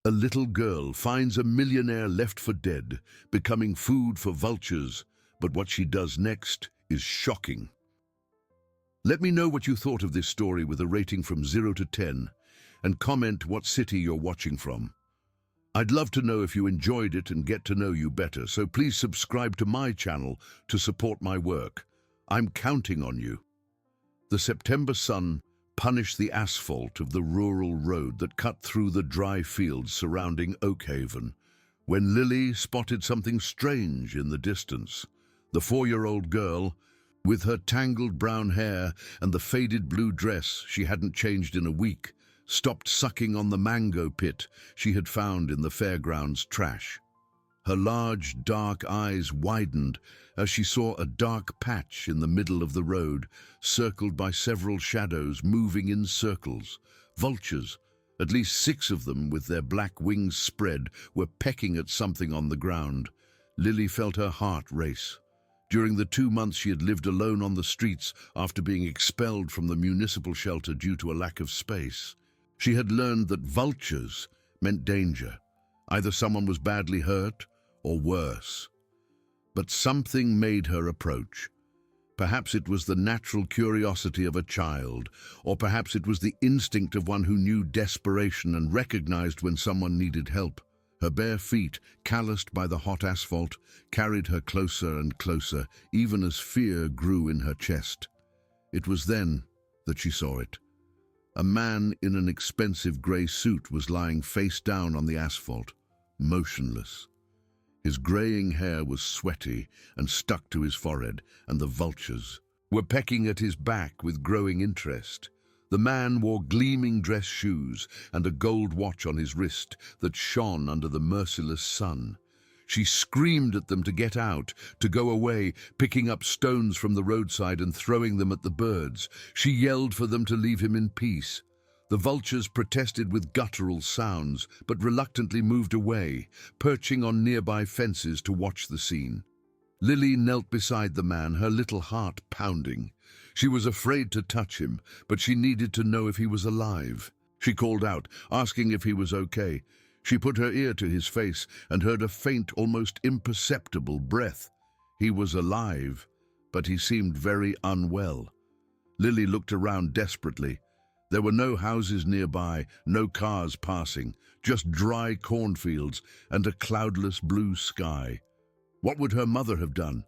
A little girl finds a millionaire left for dead, becoming food for vultures, but what she does next is shocking. Let me know what you thought of this story with a rating from 0 to 10, and comment what city you're watching from. I'd love to know if you enjoyed it and get to know you better, so please subscribe to my channel to support my work. I'm counting on you. The September sun punished the asphalt of the rural road that cut through the dry fields surrounding Oakhaven, when Lily spotted something strange in the distance. The 4-year-old girl, with her tangled brown hair and the faded blue dress she hadn't changed in a week, stopped sucking on the mango pit she had found in the fairgrounds trash. Her large, dark eyes widened as she saw a dark patch in the middle of the road, circled by several shadows moving in circles. Vultures, at least 6 of them with their black wings spread, were pecking at something on the ground. Lily felt her heart race. During the 2 months she had lived alone on the streets after being expelled from the municipal shelter due to a lack of space, she had learned that vultures meant danger. Either someone was badly hurt or worse. But something made her approach. Perhaps it was the natural curiosity of a child, or perhaps it was the instinct of one who knew desperation and recognized when someone needed help. Her bare feet, calloused by the hot asphalt, carried her closer and closer, even as fear grew in her chest. It was then that she saw it. A man in an expensive grey suit was lying face down on the asphalt, motionless. His greying hair was sweaty and stuck to his forehead, and the vultures were pecking at his back with growing interest. The man wore gleaming dress shoes and a gold watch on his wrist that shone under the merciless sun. She screamed at them to get out, to go away, picking up stones from the roadside and throwing them at the birds. She yelled for them to leave him in peace. The vultures protested with guttural sounds, but reluctantly moved away, perching on nearby fences to watch the scene. Lily knelt beside the man, her little heart pounding. She was afraid to touch him, but she needed to know if he was alive. She called out, asking if he was okay. She put her ear to his face and heard a faint, almost imperceptible breath. He was alive, but he seemed very unwell. Lily looked around desperately. There were no houses nearby, no cars passing, just dry cornfields and a cloudless blue sky. What would her mother have done?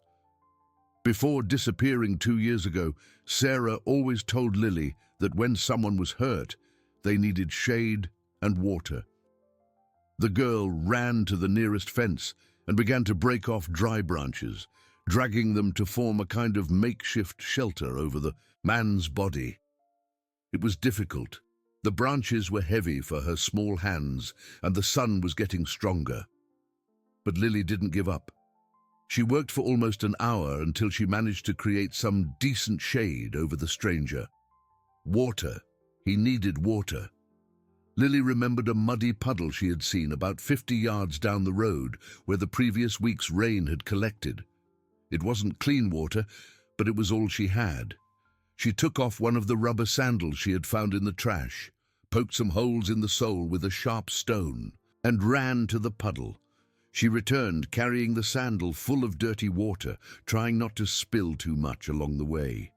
Before disappearing 2 years ago, Sarah always told Lily that when someone was hurt, they needed shade and water. The girl ran to the nearest fence and began to break off dry branches, dragging them to form a kind of makeshift shelter over the man's body. It was difficult. The branches were heavy for her small hands, and the sun was getting stronger. But Lily didn't give up. She worked for almost an hour until she managed to create some decent shade over the stranger. Water. He needed water. Lily remembered a muddy puddle she had seen about 50 yards down the road where the previous week's rain had collected. It wasn't clean water, but it was all she had. She took off one of the rubber sandals she had found in the trash, poked some holes in the sole with a sharp stone, and ran to the puddle. She returned carrying the sandal full of dirty water, trying not to spill too much along the way.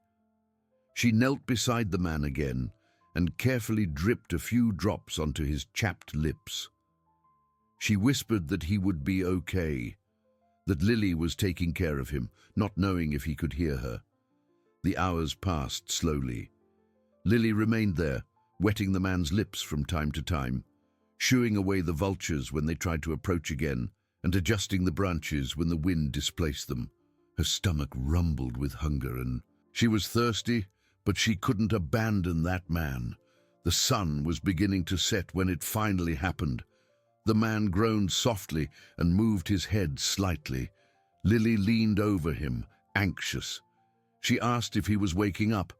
She knelt beside the man again and carefully dripped a few drops onto his chapped lips. She whispered that he would be okay, that Lily was taking care of him, not knowing if he could hear her. The hours passed slowly. Lily remained there, wetting the man's lips from time to time, shooing away the vultures when they tried to approach again, and adjusting the branches when the wind displaced them. Her stomach rumbled with hunger, and she was thirsty, but she couldn't abandon that man. The sun was beginning to set when it finally happened. The man groaned softly and moved his head slightly. Lily leaned over him, anxious. She asked if he was waking up.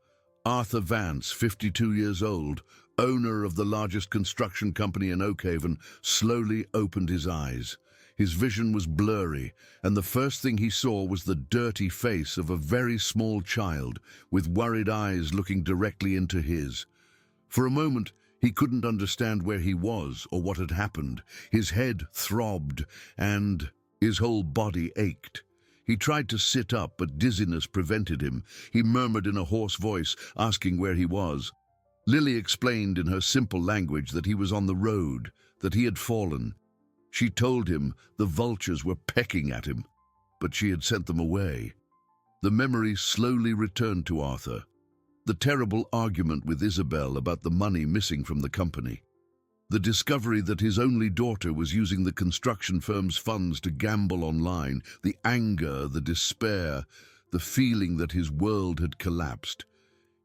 Arthur Vance, 52 years old, owner of the largest construction company in Oakhaven, slowly opened his eyes. His vision was blurry, and the first thing he saw was the dirty face of a very small child, with worried eyes looking directly into his. For a moment, He couldn't understand where he was or what had happened. His head throbbed and his whole body ached. He tried to sit up, but dizziness prevented him. He murmured in a hoarse voice, asking where he was. Lily explained in her simple language that he was on the road, that he had fallen. She told him the vultures were pecking at him, but she had sent them away. The memory slowly returned to Arthur. The terrible argument with Isabel about the money missing from the company. The discovery that his only daughter was using the construction firm's funds to gamble online. The anger, the despair, the feeling that his world had collapsed.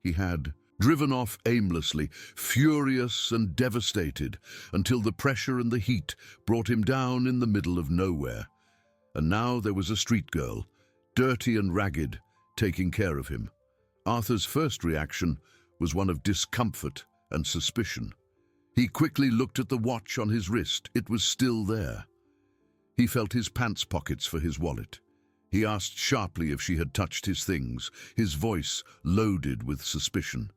He had driven off aimlessly, furious and devastated, until the pressure and the heat brought him down in the middle of nowhere. And now there was a street girl, dirty and ragged, taking care of him. Arthur's first reaction was one of discomfort and suspicion. He quickly looked at the watch on his wrist. It was still there. He felt his pants pockets for his wallet. He asked sharply if she had touched his things, his voice loaded with suspicion.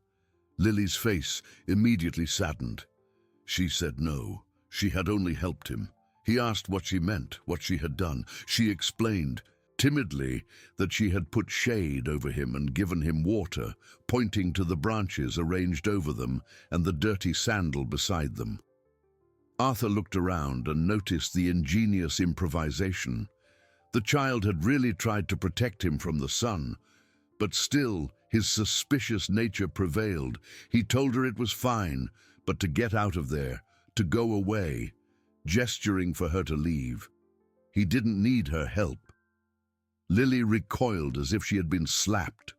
Lily's face immediately saddened. She said no. She had only helped him. He asked what she meant, what she had done. She explained, timidly, that she had put shade over him and given him water, pointing to the branches arranged over them and the dirty sandal beside them. Arthur looked around and noticed the ingenious improvisation. The child had really tried to protect him from the sun, but still his suspicious nature prevailed. He told her it was fine, but to get out of there, to go away, gesturing for her to leave. He didn't need her help. Lily recoiled as if she had been slapped.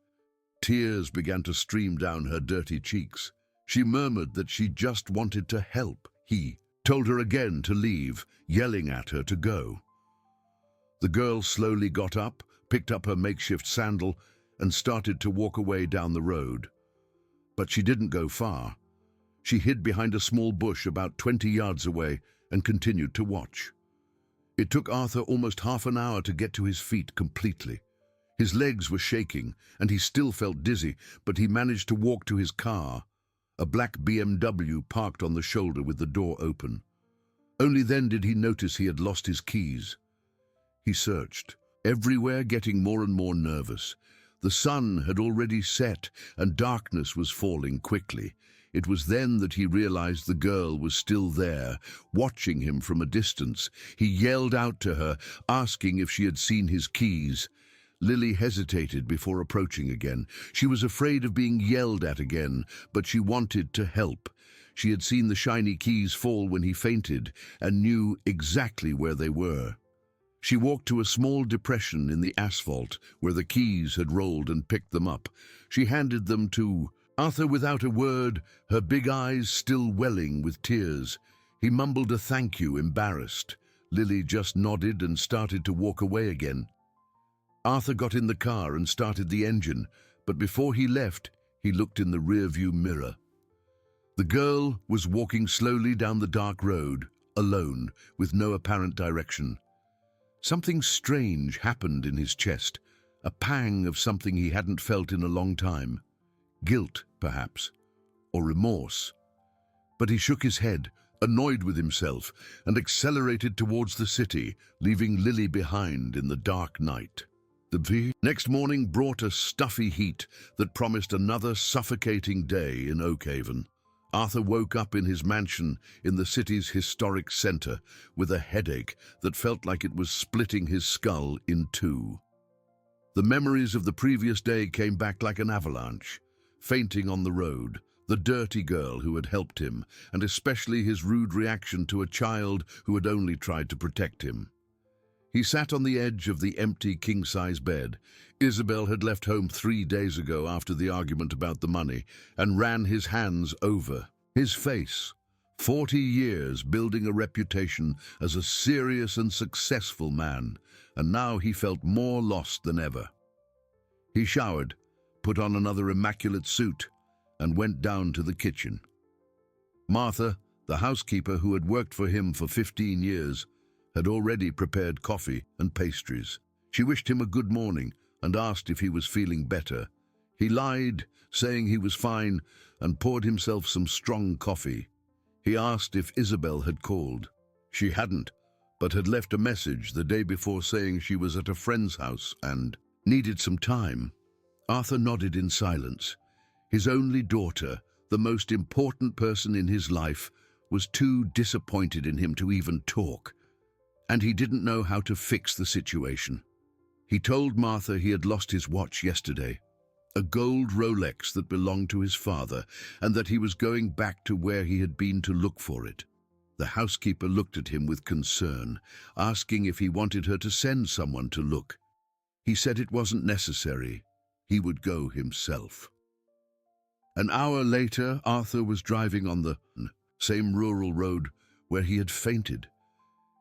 Tears began to stream down her dirty cheeks. She murmured that she just wanted to help. He told her again to leave, yelling at her to go. The girl slowly got up, picked up her makeshift sandal, and started to walk away down the road. But she didn't go far. She hid behind a small bush about 20 yards away and continued to watch. It took Arthur almost half an hour to get to his feet completely. His legs were shaking, and he still felt dizzy, but he managed to walk to his car, a black BMW parked on the shoulder with the door open. Only then did he notice he had lost his keys. He searched, everywhere, getting more and more nervous. The sun had already set, and darkness was falling quickly. It was then that he realized the girl was still there, watching him from a distance. He yelled out to her, asking if she had seen his keys. Lily hesitated before approaching again. She was afraid of being yelled at again, but she wanted to help. She had seen the shiny keys fall when he fainted and knew exactly where they were. She walked to a small depression in the asphalt where the keys had rolled and picked them up. She handed them to Arthur without a word, her big eyes still welling with tears. He mumbled a thank you, embarrassed. Lily just nodded and started to walk away again. Arthur got in the car and started the engine, but before he left, he looked in the rearview mirror. The girl was walking slowly down the dark road, alone, with no apparent direction. Something strange happened in his chest, a pang of something he hadn't felt in a long time. Guilt, perhaps, or remorse. But he shook his head, annoyed with himself, and accelerated towards the city, leaving Lily behind in the dark night. The next morning brought a stuffy heat that promised another suffocating day in Oakhaven. Arthur woke up in his mansion in the city's historic center with a headache that felt like it was splitting his skull in two. The memories of the previous day came back like an avalanche. Fainting on the road, the dirty girl who had helped him, and especially his rude reaction to a child who had only tried to protect him. He sat on the edge of the empty king-size bed. Isabel had left home 3 days ago after the argument about the money and ran his hands over his face. 40 years building a reputation as a serious and successful man, and now he felt more lost than ever. He showered, put on another immaculate suit, and went down to the kitchen. Martha, the housekeeper who had worked for him for 15 years, had already prepared coffee and pastries. She wished him a good morning and asked if he was feeling better. He lied, saying he was fine, and poured himself some strong coffee. He asked if Isabel had called. She hadn't, but had left a message the day before saying she was at a friend's house and needed some time. Arthur nodded in silence. His only daughter, the most important person in his life, was too disappointed in him to even talk, and he didn't know how to fix the situation. He told Martha he had lost his watch yesterday, a gold Rolex that belonged to his father, and that he was going back to where he had been to look for it. The housekeeper looked at him with concern, asking if he wanted her to send someone to look. He said it wasn't necessary. He would go himself. An hour later, Arthur was driving on the same rural road where he had fainted.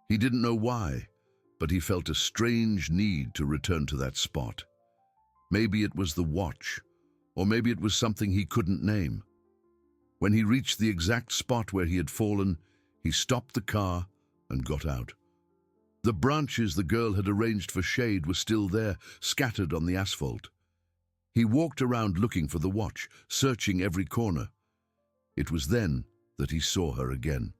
He didn't know why, but he felt a strange need to return to that spot. Maybe it was the watch, or maybe it was something he couldn't name. When he reached the exact spot where he had fallen, he stopped the car and got out. The branches the girl had arranged for shade were still there, scattered on the asphalt. He walked around looking for the watch, searching every corner. It was then that he saw her again.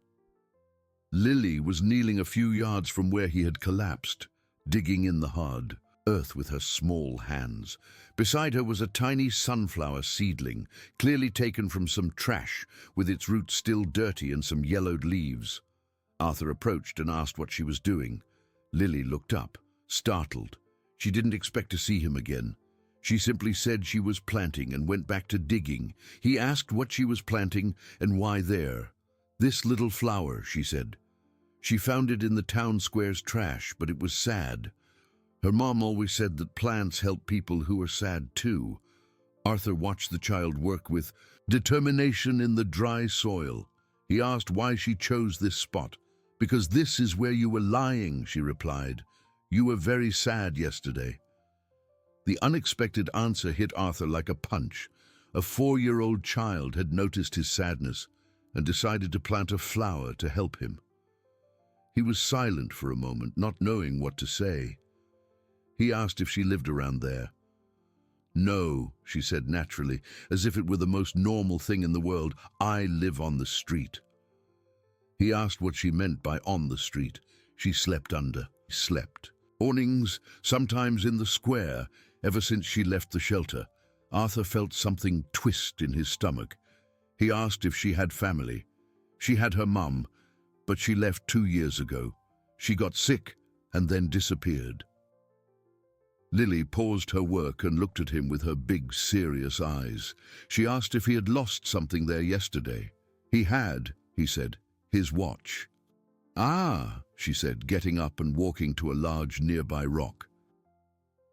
Lily was kneeling a few yards from where he had collapsed, digging in the hard earth with her small hands. Beside her was a tiny sunflower seedling, clearly taken from some trash, with its roots still dirty and some yellowed leaves. Arthur approached and asked what she was doing. Lily looked up, startled. She didn't expect to see him again. She simply said she was planting and went back to digging. He asked what she was planting and why there. "This little flower," she said. She found it in the town square's trash, but it was sad. Her mom always said that plants help people who are sad too. Arthur watched the child work with determination in the dry soil. He asked why she chose this spot. "Because this is where you were lying," she replied. "You were very sad yesterday." The unexpected answer hit Arthur like a punch. A 4-year-old child had noticed his sadness and decided to plant a flower to help him. He was silent for a moment, not knowing what to say. He asked if she lived around there. "No," she said naturally, as if it were the most normal thing in the world. "I live on the street." He asked what she meant by on the street. She slept under. Slept. Awnings, sometimes in the square, ever since she left the shelter. Arthur felt something twist in his stomach. He asked if she had family. She had her mum, but she left 2 years ago. She got sick and then disappeared. Lily paused her work and looked at him with her big, serious eyes. She asked if he had lost something there yesterday. He had, he said, his watch. "Ah," she said, getting up and walking to a large nearby rock.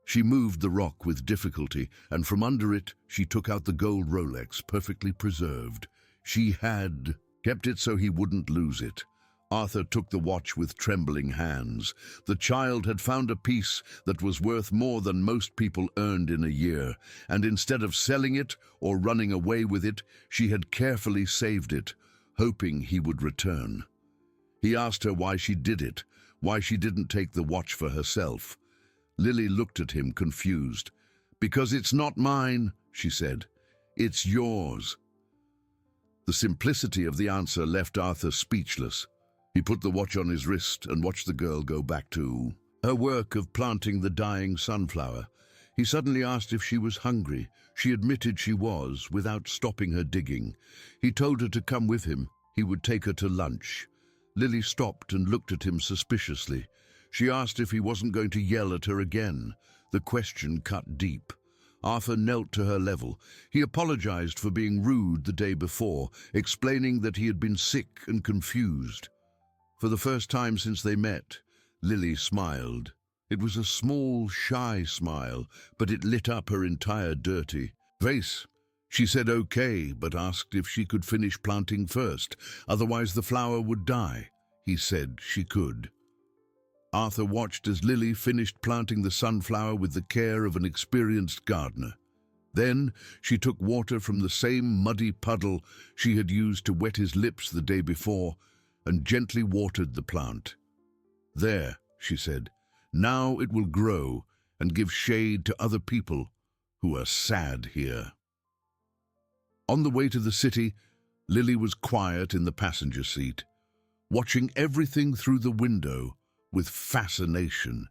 She moved the rock with difficulty, and from under it she took out the gold Rolex, perfectly preserved. She had kept it so he wouldn't lose it. Arthur took the watch with trembling hands. The child had found a piece that was worth more than most people earned in a year, and instead of selling it or running away with it, she had carefully saved it, hoping he would return. He asked her why she did it, why she didn't take the watch for herself. Lily looked at him, confused. "Because it's not mine," she said. "It's yours." The simplicity of the answer left Arthur speechless. He put the watch on his wrist and watched the girl go back to her work of planting the dying sunflower. He suddenly asked if she was hungry. She admitted she was, without stopping her digging. He told her to come with him. He would take her to lunch. Lily stopped and looked at him suspiciously. She asked if he wasn't going to yell at her again. The question cut deep. Arthur knelt to her level. He apologized for being rude the day before, explaining that he had been sick and confused. For the first time since they met, Lily smiled. It was a small, shy smile, but it lit up her entire dirty face. She said okay, but asked if she could finish planting first, otherwise the flower would die. He said she could. Arthur watched as Lily finished planting the sunflower with the care of an experienced gardener. Then she took water from the same muddy puddle she had used to wet his lips the day before and gently watered the plant. "There," she said, "now it will grow and give shade to other people who are sad here." On the way to the city, Lily was quiet in the passenger seat, watching everything through the window with fascination.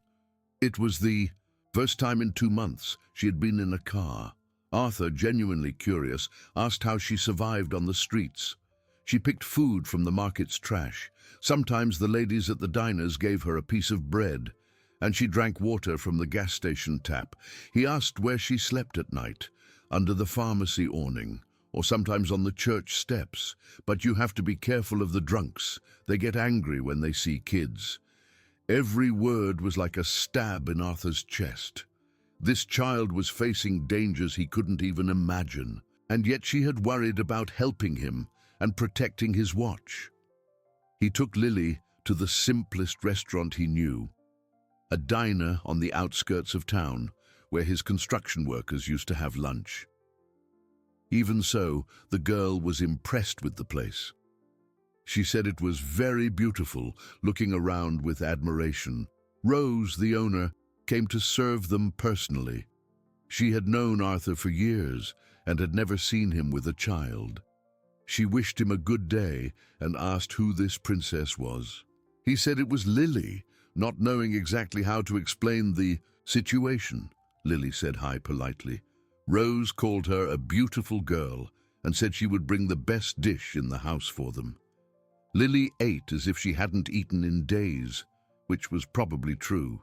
It was the first time in 2 months she had been in a car. Arthur, genuinely curious, asked how she survived on the streets. She picked food from the market's trash. Sometimes the ladies at the diners gave her a piece of bread, and she drank water from the gas station tap. He asked where she slept at night, under the pharmacy awning, or sometimes on the church steps. But you have to be careful of the drunks. They get angry when they see kids. Every word was like a stab in Arthur's chest. This child was facing dangers he couldn't even imagine, and yet she had worried about helping him and protecting his watch. He took Lily to the simplest restaurant he knew, a diner on the outskirts of town where his construction workers used to have lunch. Even so, the girl was impressed with the place. She said it was very beautiful, looking around with admiration. Rose, the owner, came to serve them personally. She had known Arthur for years and had never seen him with a child. She wished him a good day and asked who this princess was. He said it was Lily, not knowing exactly how to explain the situation. Lily said hi politely. Rose called her a beautiful girl and said she would bring the best dish in the house for them. Lily ate as if she hadn't eaten in days, which was probably true.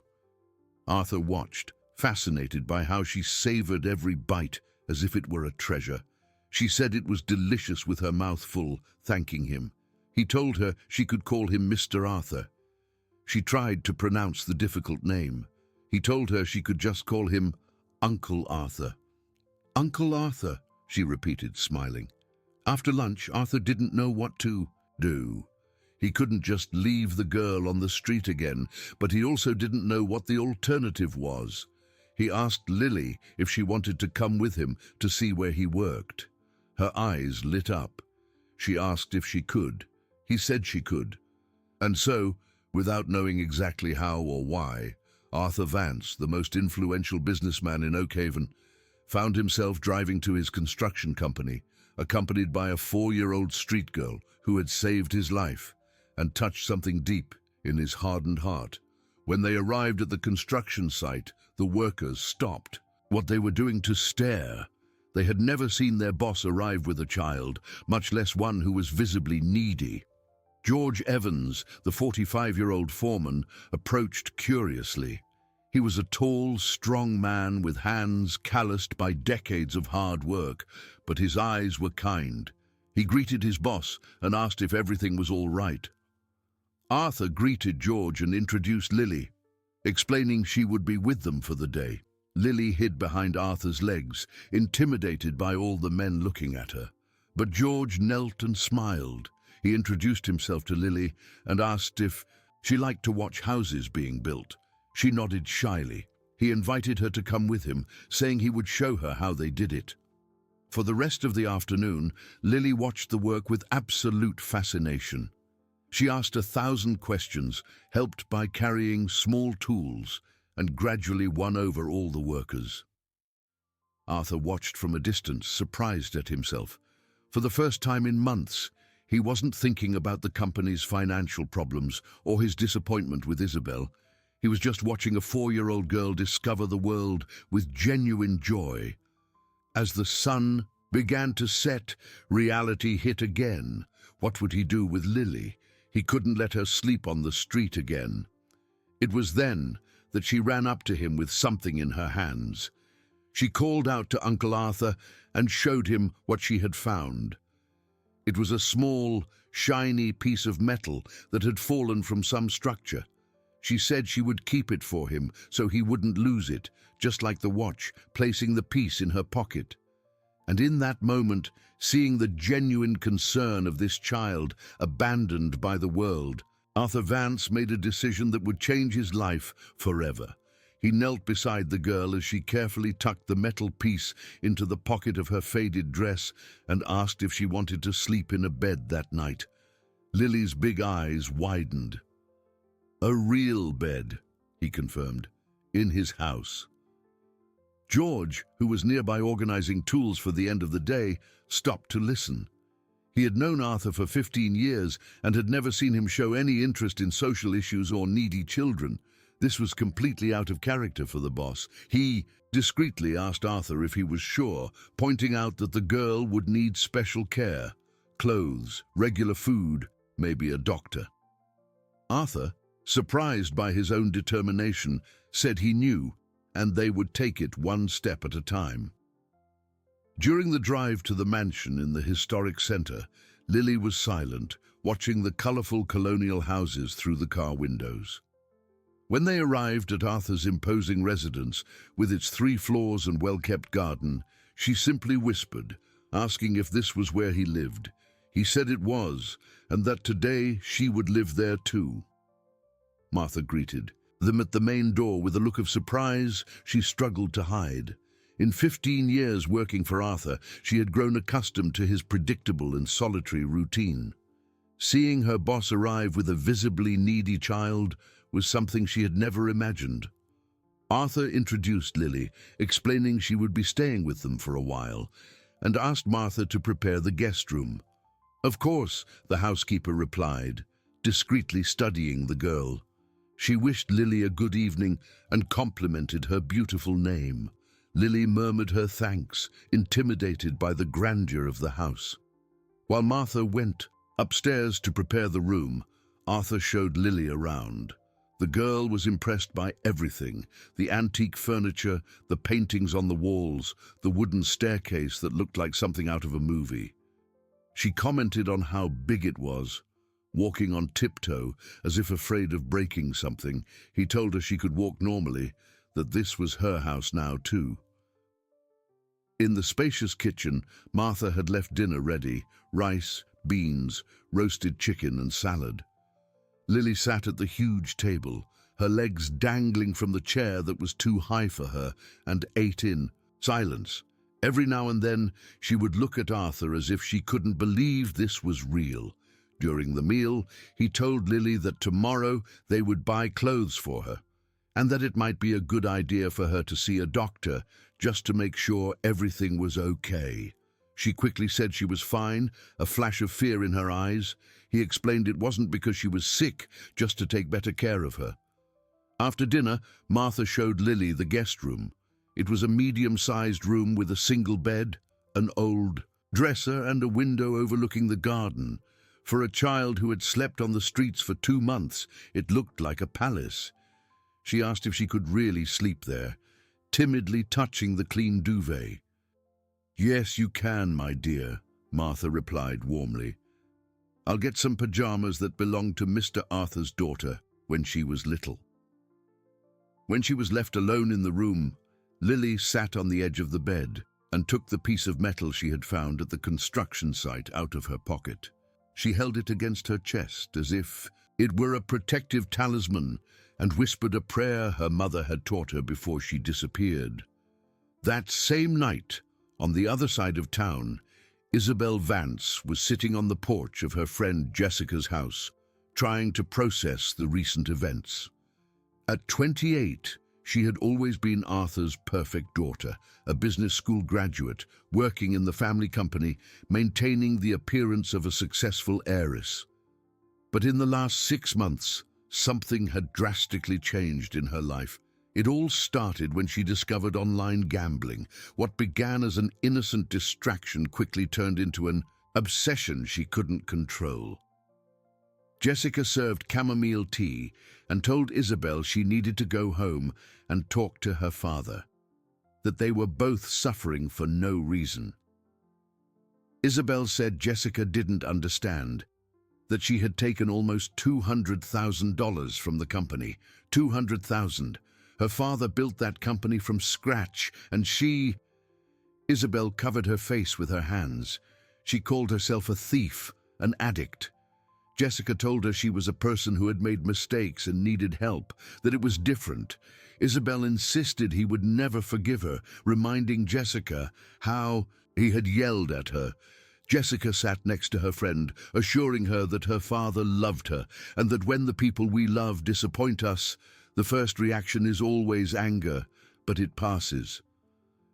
Arthur watched, fascinated by how she savored every bite as if it were a treasure. She said it was delicious with her mouth full, thanking him. He told her she could call him Mr. Arthur. She tried to pronounce the difficult name. He told her she could just call him Uncle Arthur. Uncle Arthur, she repeated, smiling. After lunch, Arthur didn't know what to do. He couldn't just leave the girl on the street again, but he also didn't know what the alternative was. He asked Lily if she wanted to come with him to see where he worked. Her eyes lit up. She asked if she could. He said she could. And so, without knowing exactly how or why, Arthur Vance, the most influential businessman in Oakhaven, found himself driving to his construction company, accompanied by a 4-year-old street girl who had saved his life and touched something deep in his hardened heart. When they arrived at the construction site, the workers stopped what they were doing to stare. They had never seen their boss arrive with a child, much less one who was visibly needy. George Evans, the 45-year-old foreman, approached curiously. He was a tall, strong man with hands calloused by decades of hard work, but his eyes were kind. He greeted his boss and asked if everything was all right. Arthur greeted George and introduced Lily, explaining she would be with them for the day. Lily hid behind Arthur's legs, intimidated by all the men looking at her. But George knelt and smiled. He introduced himself to Lily and asked if she liked to watch houses being built. She nodded shyly. He invited her to come with him, saying he would show her how they did it. For the rest of the afternoon, Lily watched the work with absolute fascination. She asked 1,000 questions, helped by carrying small tools, and gradually won over all the workers. Arthur watched from a distance, surprised at himself. For the first time in months, he wasn't thinking about the company's financial problems or his disappointment with Isabel. He was just watching a 4-year-old girl discover the world with genuine joy. As the sun began to set, reality hit again. What would he do with Lily? He couldn't let her sleep on the street again. It was then that she ran up to him with something in her hands. She called out to Uncle Arthur and showed him what she had found. It was a small, shiny piece of metal that had fallen from some structure. She said she would keep it for him so he wouldn't lose it, just like the watch, placing the piece in her pocket. And in that moment, seeing the genuine concern of this child abandoned by the world, Arthur Vance made a decision that would change his life forever. He knelt beside the girl as she carefully tucked the metal piece into the pocket of her faded dress and asked if she wanted to sleep in a bed that night. Lily's big eyes widened. "A real bed," he confirmed, "in his house." George, who was nearby organizing tools for the end of the day, stopped to listen. He had known Arthur for 15 years and had never seen him show any interest in social issues or needy children. This was completely out of character for the boss. He discreetly asked Arthur if he was sure, pointing out that the girl would need special care, clothes, regular food, maybe a doctor. Arthur, surprised by his own determination, said he knew, and they would take it one step at a time. During the drive to the mansion in the historic center, Lily was silent, watching the colorful colonial houses through the car windows. When they arrived at Arthur's imposing residence, with its 3 floors and well-kept garden, she simply whispered, asking if this was where he lived. He said it was, and that today she would live there too. Martha greeted them at the main door with a look of surprise she struggled to hide. In 15 years working for Arthur, she had grown accustomed to his predictable and solitary routine. Seeing her boss arrive with a visibly needy child was something she had never imagined. Arthur introduced Lily, explaining she would be staying with them for a while, and asked Martha to prepare the guest room. Of course, the housekeeper replied, discreetly studying the girl. She wished Lily a good evening and complimented her beautiful name. Lily murmured her thanks, intimidated by the grandeur of the house. While Martha went upstairs to prepare the room, Arthur showed Lily around. The girl was impressed by everything: the antique furniture, the paintings on the walls, the wooden staircase that looked like something out of a movie. She commented on how big it was. Walking on tiptoe, as if afraid of breaking something, he told her she could walk normally, that this was her house now too. In the spacious kitchen, Martha had left dinner ready: rice, beans, roasted chicken and salad. Lily sat at the huge table, her legs dangling from the chair that was too high for her, and ate in silence. Every now and then, she would look at Arthur as if she couldn't believe this was real. During the meal, he told Lily that tomorrow they would buy clothes for her, and that it might be a good idea for her to see a doctor just to make sure everything was okay. She quickly said she was fine, a flash of fear in her eyes. He explained it wasn't because she was sick, just to take better care of her. After dinner, Martha showed Lily the guest room. It was a medium-sized room with a single bed, an old dresser and a window overlooking the garden. For a child who had slept on the streets for 2 months, it looked like a palace. She asked if she could really sleep there, timidly touching the clean duvet. "Yes, you can, my dear," Martha replied warmly. "I'll get some pajamas that belonged to Mr. Arthur's daughter when she was little." When she was left alone in the room, Lily sat on the edge of the bed and took the piece of metal she had found at the construction site out of her pocket. She held it against her chest as if it were a protective talisman and whispered a prayer her mother had taught her before she disappeared. That same night, on the other side of town, Isabel Vance was sitting on the porch of her friend Jessica's house, trying to process the recent events. At 28, she had always been Arthur's perfect daughter, a business school graduate, working in the family company, maintaining the appearance of a successful heiress. But in the last 6 months, something had drastically changed in her life. It all started when she discovered online gambling. What began as an innocent distraction quickly turned into an obsession she couldn't control. Jessica served chamomile tea and told Isabel she needed to go home and talk to her father, that they were both suffering for no reason. Isabel said Jessica didn't understand, that she had taken almost $200,000 from the company. $200,000. Her father built that company from scratch, and Isabel covered her face with her hands. She called herself a thief, an addict. Jessica told her she was a person who had made mistakes and needed help, that it was different. Isabel insisted he would never forgive her, reminding Jessica how he had yelled at her. Jessica sat next to her friend, assuring her that her father loved her, and that when the people we love disappoint us, the first reaction is always anger, but it passes.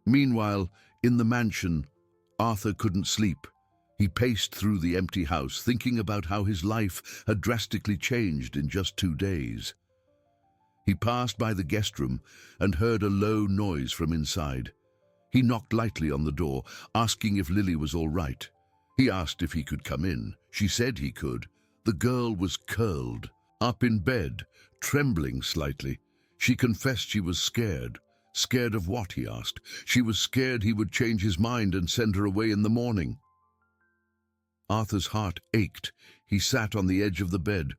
Meanwhile, in the mansion, Arthur couldn't sleep. He paced through the empty house, thinking about how his life had drastically changed in just 2 days. He passed by the guest room and heard a low noise from inside. He knocked lightly on the door, asking if Lily was all right. He asked if he could come in. She said he could. The girl was curled up in bed, trembling slightly. She confessed she was scared. Scared of what, he asked. She was scared he would change his mind and send her away in the morning. Arthur's heart ached. He sat on the edge of the bed.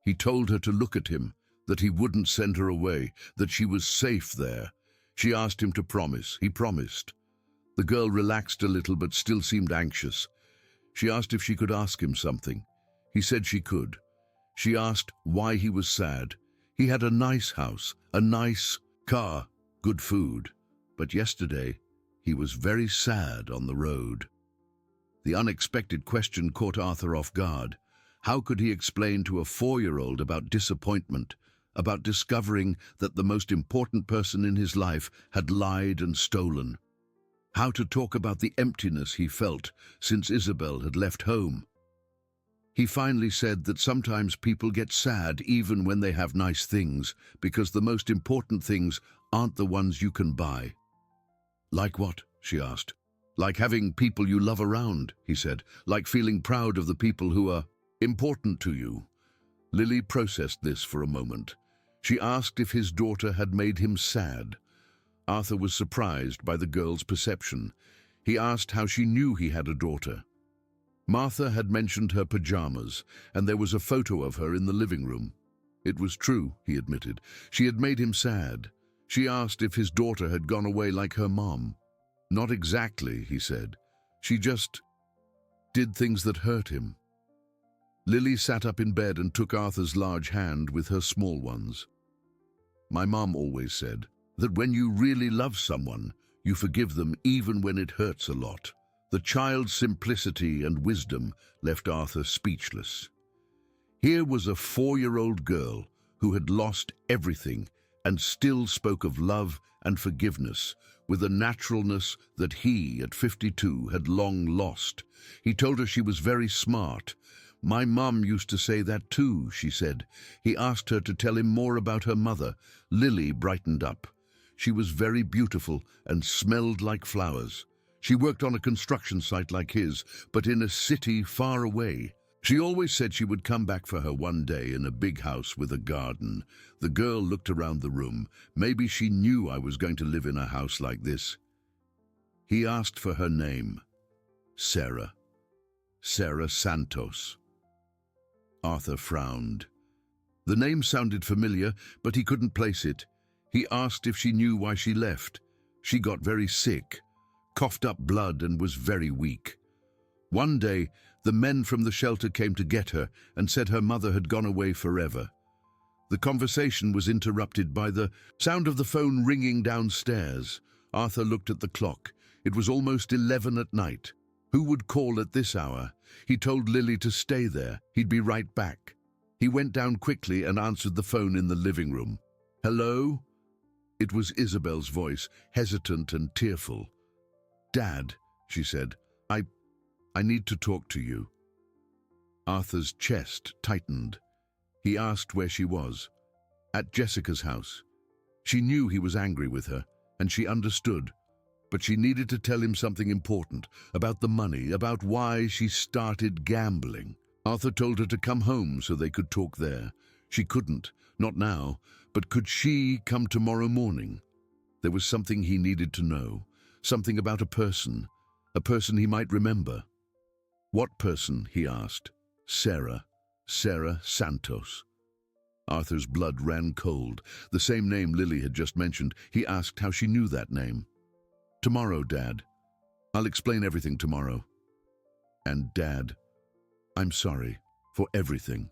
He told her to look at him, that he wouldn't send her away, that she was safe there. She asked him to promise. He promised. The girl relaxed a little but still seemed anxious. She asked if she could ask him something. He said she could. She asked why he was sad. He had a nice house, a nice car, good food. But yesterday, he was very sad on the road. The unexpected question caught Arthur off guard. How could he explain to a 4-year-old about disappointment, about discovering that the most important person in his life had lied and stolen? How to talk about the emptiness he felt since Isabel had left home? He finally said that sometimes people get sad even when they have nice things, because the most important things aren't the ones you can buy. Like what? She asked. Like having people you love around, he said. Like feeling proud of the people who are important to you. Lily processed this for a moment. She asked if his daughter had made him sad. Arthur was surprised by the girl's perception. He asked how she knew he had a daughter. Martha had mentioned her pajamas, and there was a photo of her in the living room. It was true, he admitted. She had made him sad. She asked if his daughter had gone away like her mom. Not exactly, he said. She just did things that hurt him. Lily sat up in bed and took Arthur's large hand with her small ones. My mom always said that when you really love someone, you forgive them even when it hurts a lot. The child's simplicity and wisdom left Arthur speechless. Here was a 4-year-old girl who had lost everything and still spoke of love and forgiveness with a naturalness that he, at 52, had long lost. He told her she was very smart. My mum used to say that too, she said. He asked her to tell him more about her mother. Lily brightened up. She was very beautiful and smelled like flowers. She worked on a construction site like his, but in a city far away. She always said she would come back for her one day in a big house with a garden. The girl looked around the room. Maybe she knew I was going to live in a house like this. He asked for her name. Sarah. Sarah Santos. Arthur frowned. The name sounded familiar, but he couldn't place it. He asked if she knew why she left. She got very sick, coughed up blood, and was very weak. One day, the men from the shelter came to get her and said her mother had gone away forever. The conversation was interrupted by the sound of the phone ringing downstairs. Arthur looked at the clock. It was almost 11 at night. Who would call at this hour? He told Lily to stay there. He'd be right back. He went down quickly and answered the phone in the living room. Hello? It was Isabel's voice, hesitant and tearful. Dad, she said, I need to talk to you. Arthur's chest tightened. He asked where she was. At Jessica's house. She knew he was angry with her, and she understood. But she needed to tell him something important, about the money, about why she started gambling. Arthur told her to come home so they could talk there. She couldn't, not now, but could she come tomorrow morning? There was something he needed to know, something about a person he might remember. What person, he asked. Sarah Santos. Arthur's blood ran cold, the same name Lily had just mentioned. He asked how she knew that name. Tomorrow, Dad. I'll explain everything tomorrow. And Dad, I'm sorry for everything.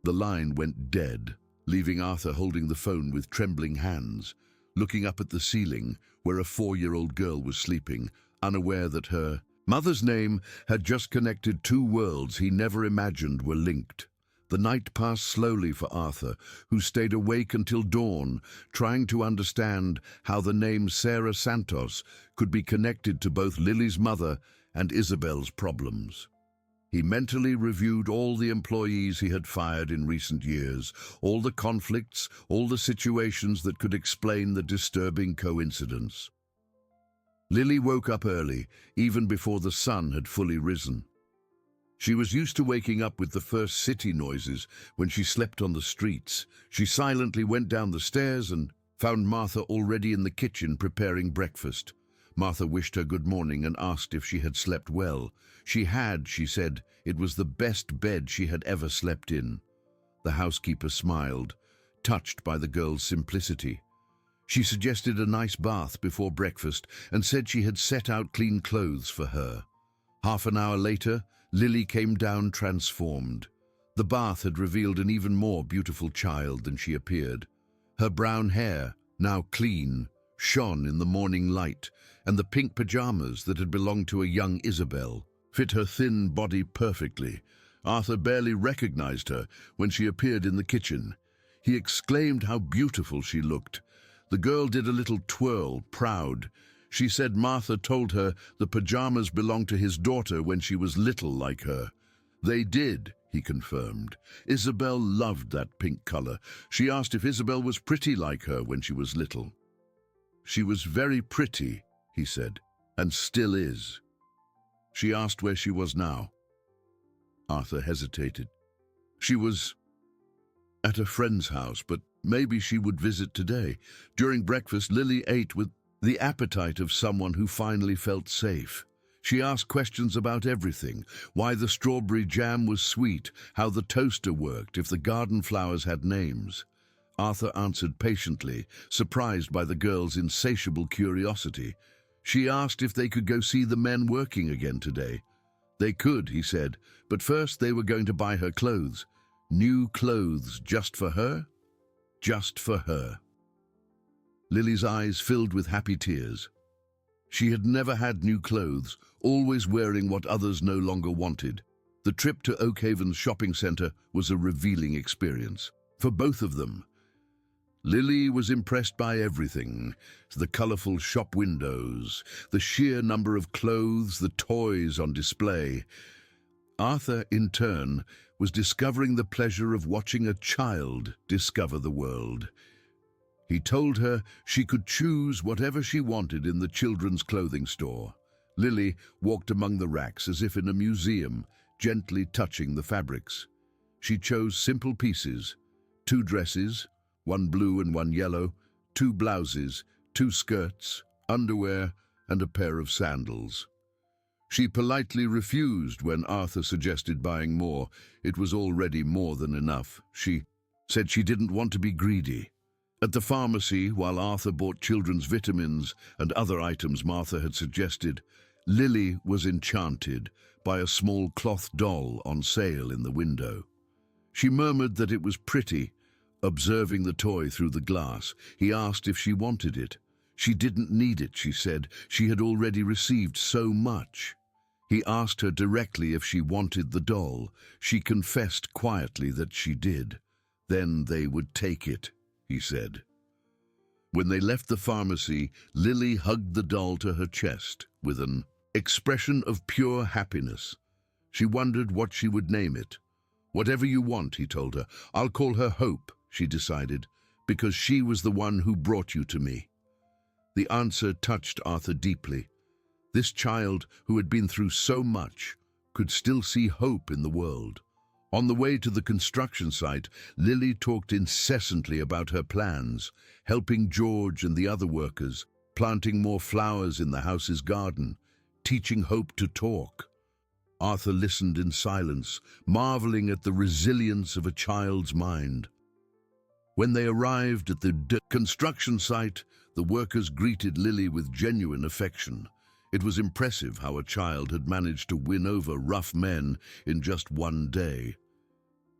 The line went dead, leaving Arthur holding the phone with trembling hands, looking up at the ceiling where a 4-year-old girl was sleeping, unaware that her mother's name had just connected two worlds he never imagined were linked. The night passed slowly for Arthur, who stayed awake until dawn, trying to understand how the name Sarah Santos could be connected to both Lily's mother and Isabel's problems. He mentally reviewed all the employees he had fired in recent years, all the conflicts, all the situations that could explain the disturbing coincidence. Lily woke up early, even before the sun had fully risen. She was used to waking up with the first city noises when she slept on the streets. She silently went down the stairs and found Martha already in the kitchen preparing breakfast. Martha wished her good morning and asked if she had slept well. She had, she said. It was the best bed she had ever slept in. The housekeeper smiled, touched by the girl's simplicity. She suggested a nice bath before breakfast and said she had set out clean clothes for her. Half an hour later, Lily came down transformed. The bath had revealed an even more beautiful child than she appeared. Her brown hair, now clean, shone in the morning light, and the pink pajamas that had belonged to a young Isabel fit her thin body perfectly. Arthur barely recognized her when she appeared in the kitchen. He exclaimed how beautiful she looked. The girl did a little twirl, proud. She said Martha told her the pajamas belonged to his daughter when she was little like her. They did, he confirmed. Isabel loved that pink color. She asked if Isabel was pretty like her when she was little. She was very pretty, he said, and still is. She asked where she was now. Arthur hesitated. She was at a friend's house, but maybe she would visit today. During breakfast, Lily ate with the appetite of someone who finally felt safe. She asked questions about everything: why the strawberry jam was sweet, how the toaster worked, if the garden flowers had names. Arthur answered patiently, surprised by the girl's insatiable curiosity. She asked if they could go see the men working again today. They could, he said, but first they were going to buy her clothes. New clothes just for her? Just for her. Lily's eyes filled with happy tears. She had never had new clothes, always wearing what others no longer wanted. The trip to Oakhaven's shopping center was a revealing experience. For both of them, Lily was impressed by everything: the colorful shop windows, the sheer number of clothes, the toys on display. Arthur, in turn, was discovering the pleasure of watching a child discover the world. He told her she could choose whatever she wanted in the children's clothing store. Lily walked among the racks as if in a museum, gently touching the fabrics. She chose simple pieces: 2 dresses, 1 blue and 1 yellow, 2 blouses, 2 skirts, underwear, and a pair of sandals. She politely refused when Arthur suggested buying more. It was already more than enough. She said she didn't want to be greedy. At the pharmacy, while Arthur bought children's vitamins and other items Martha had suggested, Lily was enchanted by a small cloth doll on sale in the window. She murmured that it was pretty. Observing the toy through the glass, he asked if she wanted it. She didn't need it, she said. She had already received so much. He asked her directly if she wanted the doll. She confessed quietly that she did. Then they would take it, he said. When they left the pharmacy, Lily hugged the doll to her chest with an expression of pure happiness. She wondered what she would name it. Whatever you want, he told her. I'll call her Hope, she decided, because she was the one who brought you to me. The answer touched Arthur deeply. This child, who had been through so much, could still see hope in the world. On the way to the construction site, Lily talked incessantly about her plans, helping George and the other workers, planting more flowers in the house's garden, teaching Hope to talk. Arthur listened in silence, marveling at the resilience of a child's mind. When they arrived at the construction site, the workers greeted Lily with genuine affection. It was impressive how a child had managed to win over rough men in just 1 day.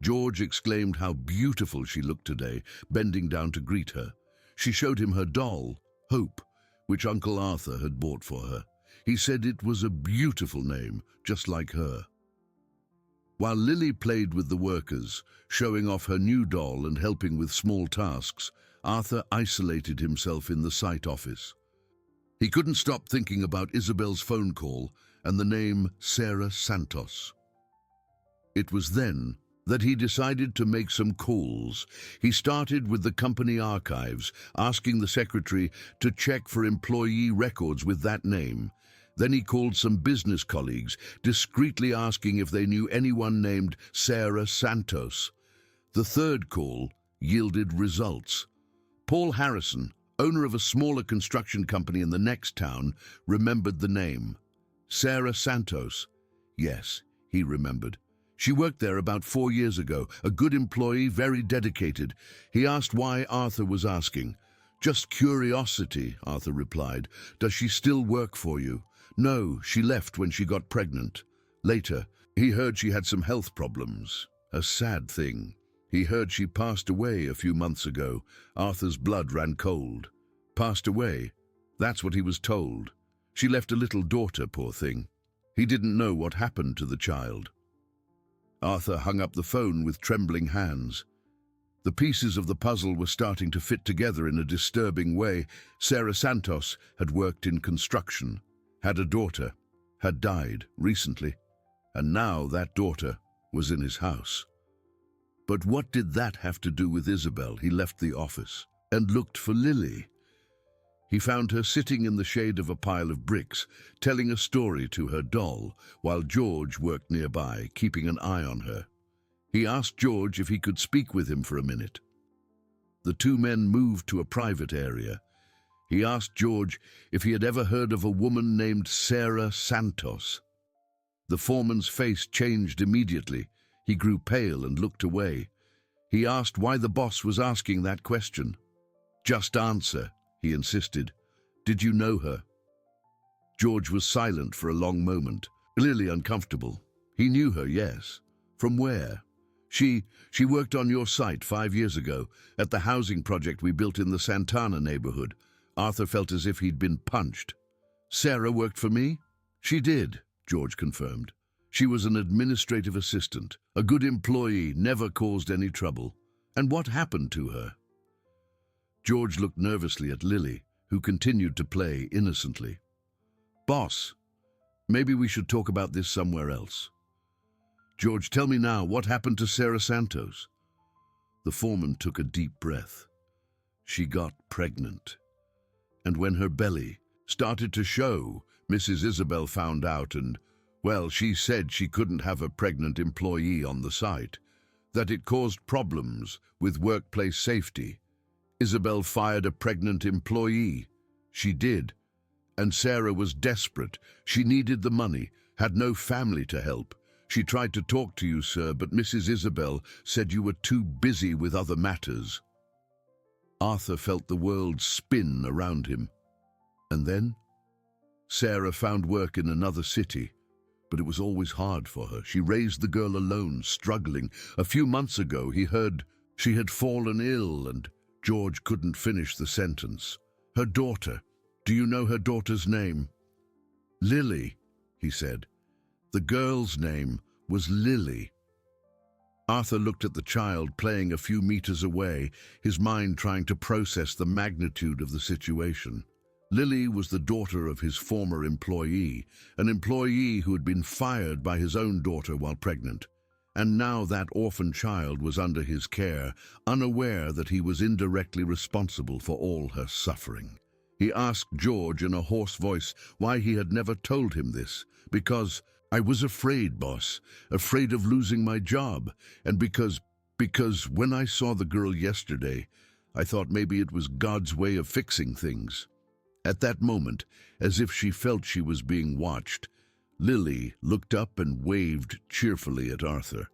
George exclaimed how beautiful she looked today, bending down to greet her. She showed him her doll, Hope, which Uncle Arthur had bought for her. He said it was a beautiful name, just like her. While Lily played with the workers, showing off her new doll and helping with small tasks, Arthur isolated himself in the site office. He couldn't stop thinking about Isabel's phone call and the name Sarah Santos. It was then that he decided to make some calls. He started with the company archives, asking the secretary to check for employee records with that name. Then he called some business colleagues, discreetly asking if they knew anyone named Sarah Santos. The third call yielded results. Paul Harrison, owner of a smaller construction company in the next town, remembered the name. Sarah Santos. Yes, he remembered. She worked there about 4 years ago, a good employee, very dedicated. He asked why Arthur was asking. Just curiosity, Arthur replied. Does she still work for you? No, she left when she got pregnant. Later, he heard she had some health problems. A sad thing. He heard she passed away a few months ago. Arthur's blood ran cold. Passed away? That's what he was told. She left a little daughter, poor thing. He didn't know what happened to the child. Arthur hung up the phone with trembling hands. The pieces of the puzzle were starting to fit together in a disturbing way. Sarah Santos had worked in construction, had a daughter, had died recently, and now that daughter was in his house. But what did that have to do with Isabel? He left the office and looked for Lily. He found her sitting in the shade of a pile of bricks, telling a story to her doll, while George worked nearby, keeping an eye on her. He asked George if he could speak with him for a minute. The two men moved to a private area. He asked George if he had ever heard of a woman named Sarah Santos. The foreman's face changed immediately. He grew pale and looked away. He asked why the boss was asking that question. Just answer, he insisted. Did you know her? George was silent for a long moment, clearly uncomfortable. He knew her, yes. From where? She worked on your site 5 years ago, at the housing project we built in the Santana neighborhood. Arthur felt as if he'd been punched. Sarah worked for me? She did, George confirmed. She was an administrative assistant, a good employee, never caused any trouble. And what happened to her? George looked nervously at Lily, who continued to play innocently. Boss, maybe we should talk about this somewhere else. George, tell me now, what happened to Sarah Santos? The foreman took a deep breath. She got pregnant. And when her belly started to show, Mrs. Isabel found out and, well, she said she couldn't have a pregnant employee on the site, that it caused problems with workplace safety. Isabel fired a pregnant employee. She did. And Sarah was desperate. She needed the money, had no family to help. She tried to talk to you, sir, but Mrs. Isabel said you were too busy with other matters. Arthur felt the world spin around him. And then? Sarah found work in another city, but it was always hard for her. She raised the girl alone, struggling. A few months ago, he heard she had fallen ill, and George couldn't finish the sentence. Her daughter. Do you know her daughter's name? Lily, he said. The girl's name was Lily. Arthur looked at the child playing a few meters away, his mind trying to process the magnitude of the situation. Lily was the daughter of his former employee, an employee who had been fired by his own daughter while pregnant. And now that orphan child was under his care, unaware that he was indirectly responsible for all her suffering. He asked George in a hoarse voice why he had never told him this. Because I was afraid, boss, afraid of losing my job, and because when I saw the girl yesterday, I thought maybe it was God's way of fixing things. At that moment, as if she felt she was being watched, Lily looked up and waved cheerfully at Arthur.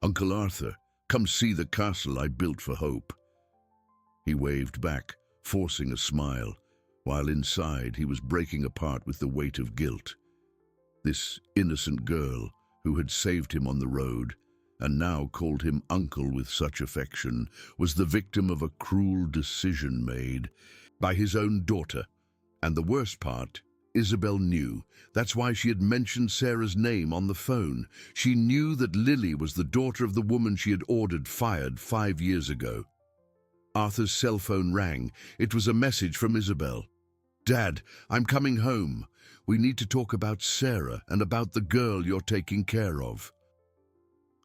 Uncle Arthur, come see the castle I built for Hope. He waved back, forcing a smile, while inside he was breaking apart with the weight of guilt. This innocent girl, who had saved him on the road, and now called him uncle with such affection, was the victim of a cruel decision made by his own daughter. And the worst part, Isabel knew. That's why she had mentioned Sarah's name on the phone. She knew that Lily was the daughter of the woman she had ordered fired 5 years ago. Arthur's cell phone rang. It was a message from Isabel. Dad, I'm coming home. We need to talk about Sarah and about the girl you're taking care of.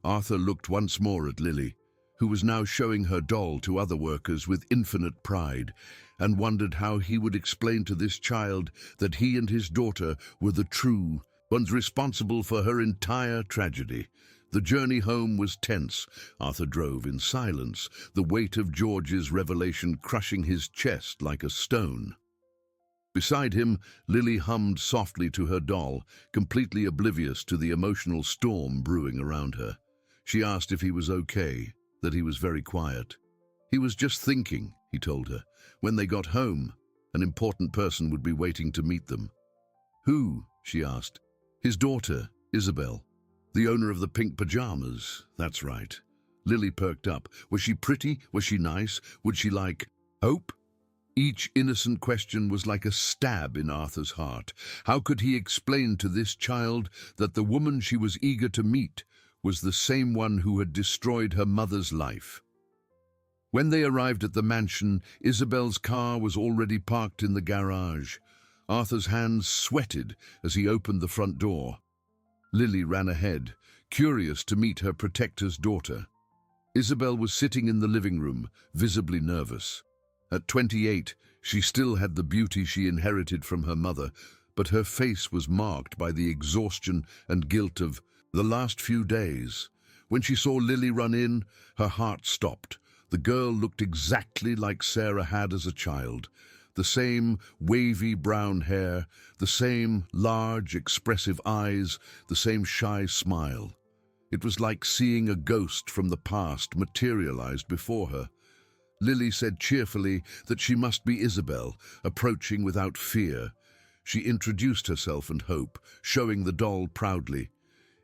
Arthur looked once more at Lily, who was now showing her doll to other workers with infinite pride, and wondered how he would explain to this child that he and his daughter were the true ones responsible for her entire tragedy. The journey home was tense. Arthur drove in silence, the weight of George's revelation crushing his chest like a stone. Beside him, Lily hummed softly to her doll, completely oblivious to the emotional storm brewing around her. She asked if he was okay, that he was very quiet. He was just thinking, he told her. When they got home, an important person would be waiting to meet them. Who? She asked. His daughter, Isabel. The owner of the pink pajamas, that's right. Lily perked up. Was she pretty? Was she nice? Would she like hope? Each innocent question was like a stab in Arthur's heart. How could he explain to this child that the woman she was eager to meet was the same one who had destroyed her mother's life? When they arrived at the mansion, Isabel's car was already parked in the garage. Arthur's hands sweated as he opened the front door. Lily ran ahead, curious to meet her protector's daughter. Isabel was sitting in the living room, visibly nervous. At 28, she still had the beauty she inherited from her mother, but her face was marked by the exhaustion and guilt of the last few days. When she saw Lily run in, her heart stopped. The girl looked exactly like Sarah had as a child. The same wavy brown hair, the same large, expressive eyes, the same shy smile. It was like seeing a ghost from the past materialized before her. Lily said cheerfully that she must be Isabel, approaching without fear. She introduced herself and Hope, showing the doll proudly.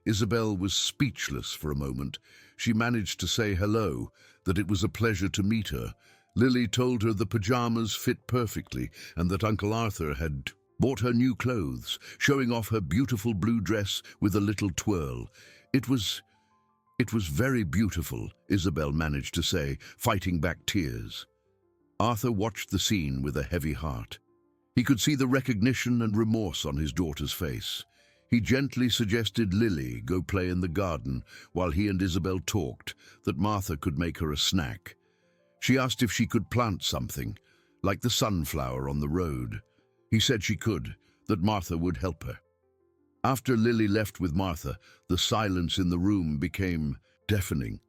Isabel was speechless for a moment. She managed to say hello, that it was a pleasure to meet her. Lily told her the pajamas fit perfectly and that Uncle Arthur had bought her new clothes, showing off her beautiful blue dress with a little twirl. It was very beautiful, Isabel managed to say, fighting back tears. Arthur watched the scene with a heavy heart. He could see the recognition and remorse on his daughter's face. He gently suggested Lily go play in the garden while he and Isabel talked, that Martha could make her a snack. She asked if she could plant something, like the sunflower on the road. He said she could, that Martha would help her. After Lily left with Martha, the silence in the room became deafening.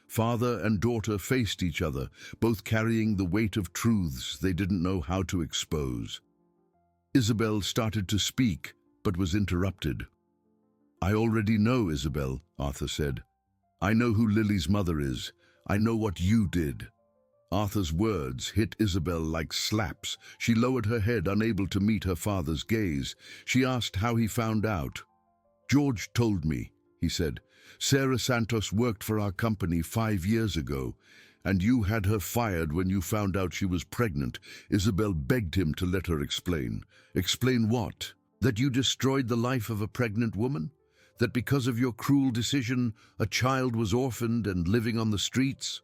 Father and daughter faced each other, both carrying the weight of truths they didn't know how to expose. Isabel started to speak, but was interrupted. I already know, Isabel, Arthur said. I know who Lily's mother is. I know what you did. Arthur's words hit Isabel like slaps. She lowered her head, unable to meet her father's gaze. She asked how he found out. George told me, he said. Sarah Santos worked for our company 5 years ago, and you had her fired when you found out she was pregnant. Isabel begged him to let her explain. Explain what? That you destroyed the life of a pregnant woman? That because of your cruel decision, a child was orphaned and living on the streets?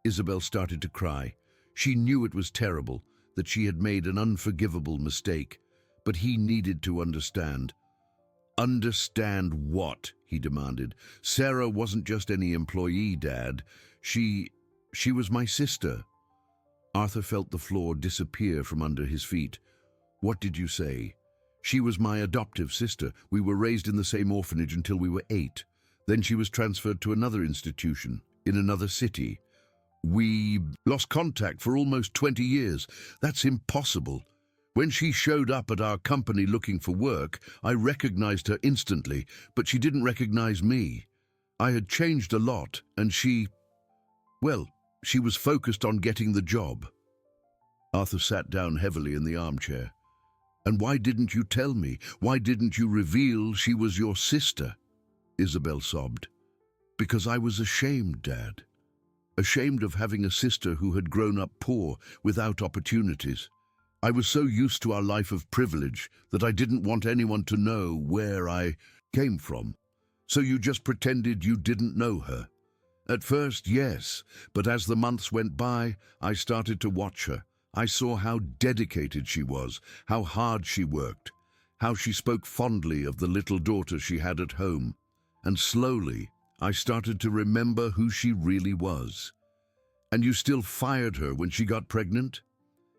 Isabel started to cry. She knew it was terrible, that she had made an unforgivable mistake, but he needed to understand. Understand what? He demanded. Sarah wasn't just any employee, Dad. She was my sister. Arthur felt the floor disappear from under his feet. What did you say? She was my adoptive sister. We were raised in the same orphanage until we were 8. Then she was transferred to another institution, in another city. We lost contact for almost 20 years. That's impossible. When she showed up at our company looking for work, I recognized her instantly, but she didn't recognize me. I had changed a lot, and she was focused on getting the job. Arthur sat down heavily in the armchair. And why didn't you tell me? Why didn't you reveal she was your sister? Isabel sobbed. Because I was ashamed, Dad. Ashamed of having a sister who had grown up poor, without opportunities. I was so used to our life of privilege that I didn't want anyone to know where I came from. So you just pretended you didn't know her. At first, yes, but as the months went by, I started to watch her. I saw how dedicated she was, how hard she worked, how she spoke fondly of the little daughter she had at home. And slowly, I started to remember who she really was. And you still fired her when she got pregnant?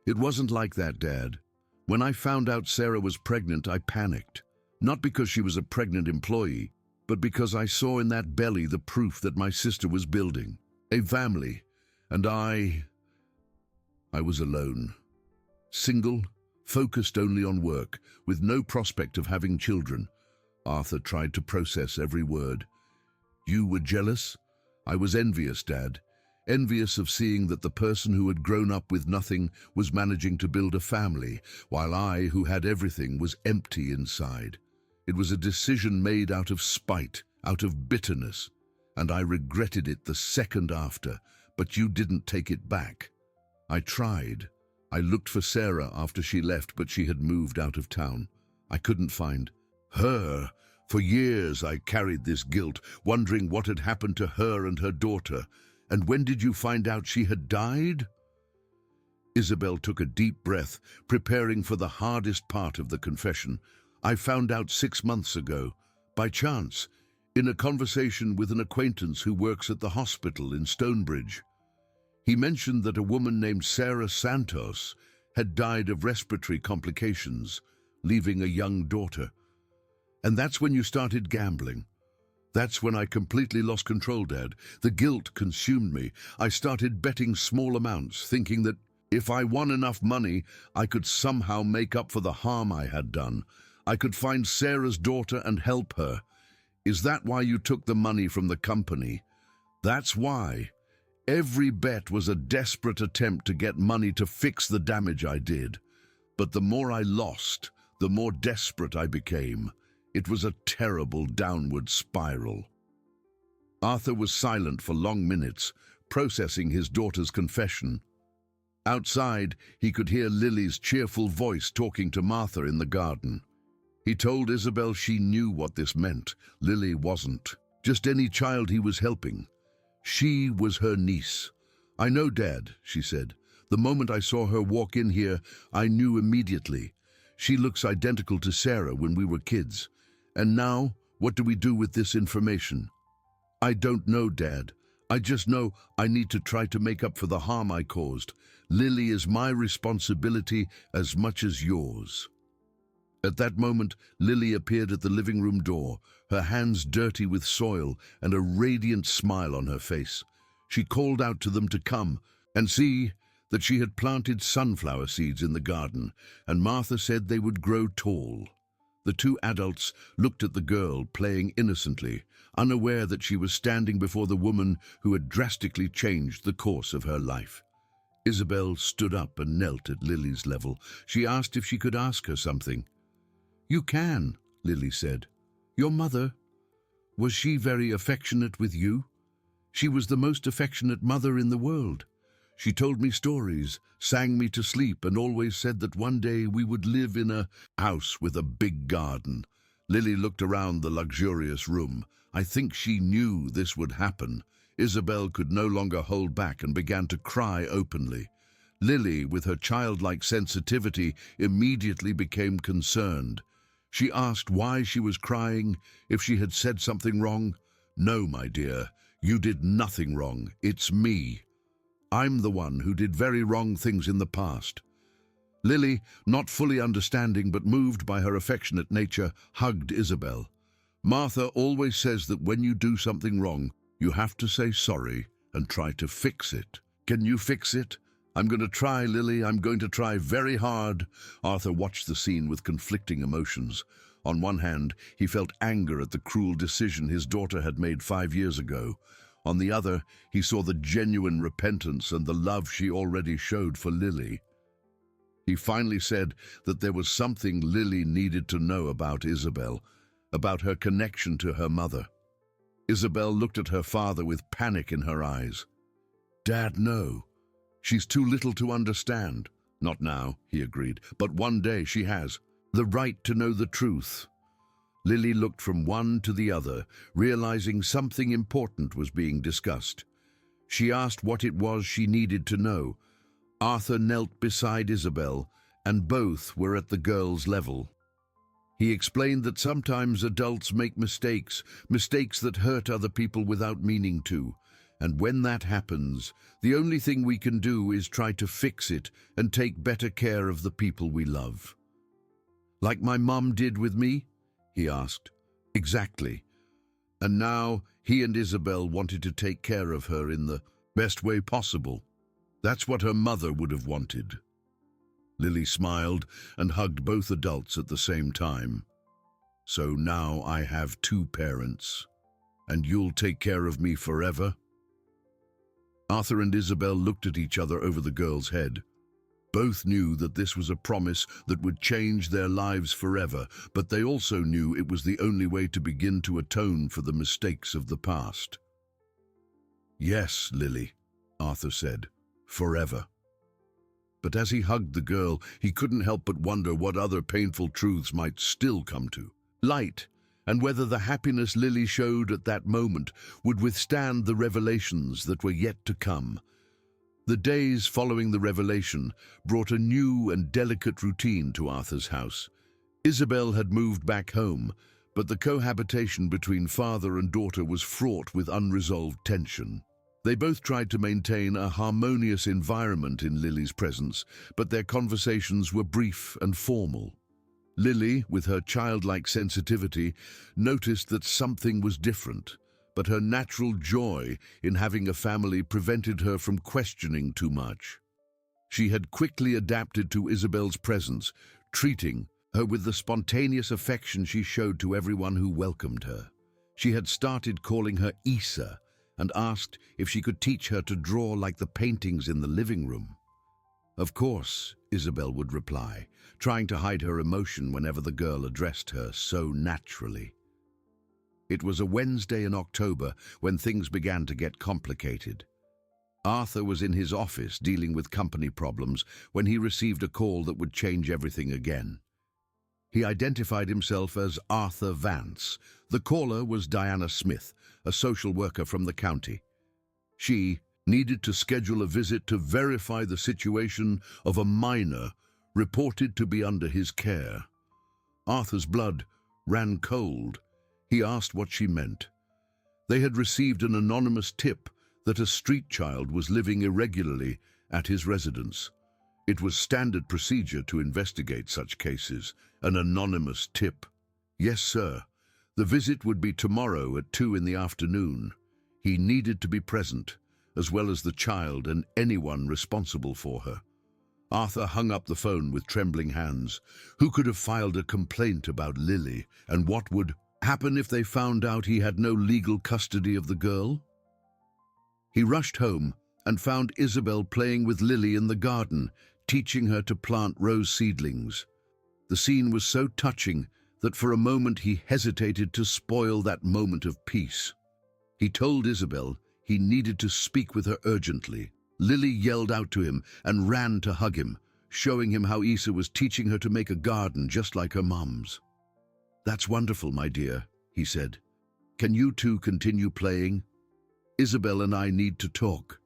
It wasn't like that, Dad. When I found out Sarah was pregnant, I panicked. Not because she was a pregnant employee, but because I saw in that belly the proof that my sister was building a family. And I was alone. Single, focused only on work, with no prospect of having children. Arthur tried to process every word. You were jealous? I was envious, Dad. Envious of seeing that the person who had grown up with nothing was managing to build a family, while I, who had everything, was empty inside. It was a decision made out of spite, out of bitterness, and I regretted it the second after, but you didn't take it back. I tried. I looked for Sarah after she left, but she had moved out of town. I couldn't find her. For years I carried this guilt, wondering what had happened to her and her daughter. And when did you find out she had died? Isabel took a deep breath, preparing for the hardest part of the confession. I found out 6 months ago, by chance, in a conversation with an acquaintance who works at the hospital in Stonebridge. He mentioned that a woman named Sarah Santos had died of respiratory complications, leaving a young daughter. And that's when you started gambling. That's when I completely lost control, Dad. The guilt consumed me. I started betting small amounts, thinking that if I won enough money, I could somehow make up for the harm I had done. I could find Sarah's daughter and help her. Is that why you took the money from the company? That's why. Every bet was a desperate attempt to get money to fix the damage I did. But the more I lost, the more desperate I became. It was a terrible downward spiral. Arthur was silent for long minutes, processing his daughter's confession. Outside, he could hear Lily's cheerful voice talking to Martha in the garden. He told Isabel she knew what this meant. Lily wasn't just any child he was helping. She was her niece. I know, Dad, she said. The moment I saw her walk in here, I knew immediately. She looks identical to Sarah when we were kids. And now, what do we do with this information? I don't know, Dad. I just know I need to try to make up for the harm I caused. Lily is my responsibility as much as yours. At that moment, Lily appeared at the living room door, her hands dirty with soil and a radiant smile on her face. She called out to them to come and see that she had planted sunflower seeds in the garden, and Martha said they would grow tall. The two adults looked at the girl playing innocently, unaware that she was standing before the woman who had drastically changed the course of her life. Isabel stood up and knelt at Lily's level. She asked if she could ask her something. You can, Lily said. Your mother, was she very affectionate with you? She was the most affectionate mother in the world. She told me stories, sang me to sleep, and always said that one day we would live in a house with a big garden. Lily looked around the luxurious room. I think she knew this would happen. Isabel could no longer hold back and began to cry openly. Lily, with her childlike sensitivity, immediately became concerned. She asked why she was crying, if she had said something wrong. No, my dear, you did nothing wrong. It's me. I'm the one who did very wrong things in the past. Lily, not fully understanding but moved by her affectionate nature, hugged Isabel. Martha always says that when you do something wrong, you have to say sorry and try to fix it. Can you fix it? I'm going to try, Lily. I'm going to try very hard. Arthur watched the scene with conflicting emotions. On one hand, he felt anger at the cruel decision his daughter had made 5 years ago. On the other, he saw the genuine repentance and the love she already showed for Lily. He finally said that there was something Lily needed to know about Isabel, about her connection to her mother. Isabel looked at her father with panic in her eyes. Dad, no. She's too little to understand. Not now, he agreed, but one day she has the right to know the truth. Lily looked from one to the other, realizing something important was being discussed. She asked what it was she needed to know. Arthur knelt beside Isabel, and both were at the girl's level. He explained that sometimes adults make mistakes that hurt other people without meaning to. And when that happens, the only thing we can do is try to fix it and take better care of the people we love. Like my mum did with me? He asked. Exactly. And now he and Isabel wanted to take care of her in the best way possible. That's what her mother would have wanted. Lily smiled and hugged both adults at the same time. So now I have two parents, and you'll take care of me forever? Arthur and Isabel looked at each other over the girl's head. Both knew that this was a promise that would change their lives forever, but they also knew it was the only way to begin to atone for the mistakes of the past. Yes, Lily, Arthur said, forever. But as he hugged the girl, he couldn't help but wonder what other painful truths might still come to light, and whether the happiness Lily showed at that moment would withstand the revelations that were yet to come. The days following the revelation brought a new and delicate routine to Arthur's house. Isabel had moved back home, but the cohabitation between father and daughter was fraught with unresolved tension. They both tried to maintain a harmonious environment in Lily's presence, but their conversations were brief and formal. Lily, with her childlike sensitivity, noticed that something was different, but her natural joy in having a family prevented her from questioning too much. She had quickly adapted to Isabel's presence, treating her with the spontaneous affection she showed to everyone who welcomed her. She had started calling her Isa and asked if she could teach her to draw like the paintings in the living room. Of course, Isabel would reply, trying to hide her emotion whenever the girl addressed her so naturally. It was a Wednesday in October when things began to get complicated. Arthur was in his office dealing with company problems when he received a call that would change everything again. He identified himself as Arthur Vance. The caller was Diana Smith, a social worker from the county. She needed to schedule a visit to verify the situation of a minor reported to be under his care. Arthur's blood ran cold. He asked what she meant. They had received an anonymous tip that a street child was living irregularly at his residence. It was standard procedure to investigate such cases, an anonymous tip. Yes, sir. The visit would be tomorrow at 2 in the afternoon. He needed to be present, as well as the child and anyone responsible for her. Arthur hung up the phone with trembling hands. Who could have filed a complaint about Lily, and what would happen if they found out he had no legal custody of the girl? He rushed home and found Isabel playing with Lily in the garden, teaching her to plant rose seedlings. The scene was so touching that for a moment he hesitated to spoil that moment of peace. He told Isabel he needed to speak with her urgently. Lily yelled out to him and ran to hug him, showing him how Isa was teaching her to make a garden just like her mum's. "That's wonderful, my dear," he said. "Can you two continue playing? Isabel and I need to talk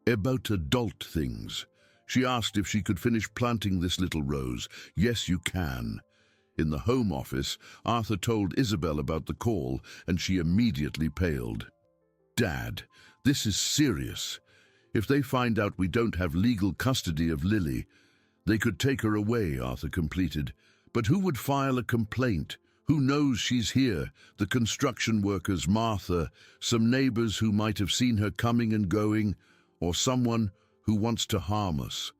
about adult things." She asked if she could finish planting this little rose. "Yes, you can." In the home office, Arthur told Isabel about the call, and she immediately paled. "Dad, this is serious. If they find out we don't have legal custody of Lily, they could take her away," Arthur completed. "But who would file a complaint? Who knows she's here? The construction workers, Martha, some neighbors who might have seen her coming and going, or someone who wants to harm us."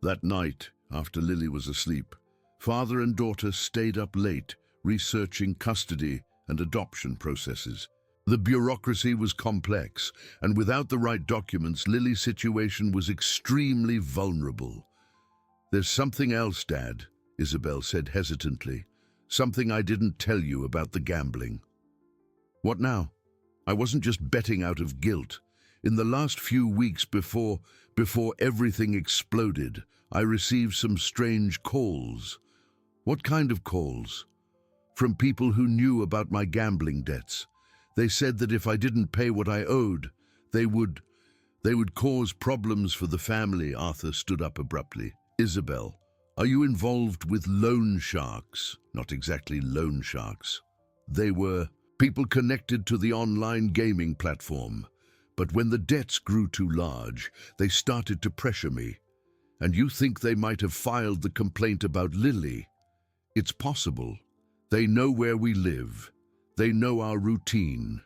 That night, after Lily was asleep, father and daughter stayed up late, researching custody and adoption processes. The bureaucracy was complex, and without the right documents, Lily's situation was extremely vulnerable. "There's something else, Dad," Isabel said hesitantly. "Something I didn't tell you about the gambling." "What now?" "I wasn't just betting out of guilt. In the last few weeks before everything exploded, I received some strange calls." "What kind of calls?" "From people who knew about my gambling debts. They said that if I didn't pay what I owed, they would They would cause problems for the family. Arthur stood up abruptly. Isabel, are you involved with loan sharks? Not exactly loan sharks. They were people connected to the online gaming platform. But when the debts grew too large, they started to pressure me. And you think they might have filed the complaint about Lily? It's possible. They know where we live. They know our routine.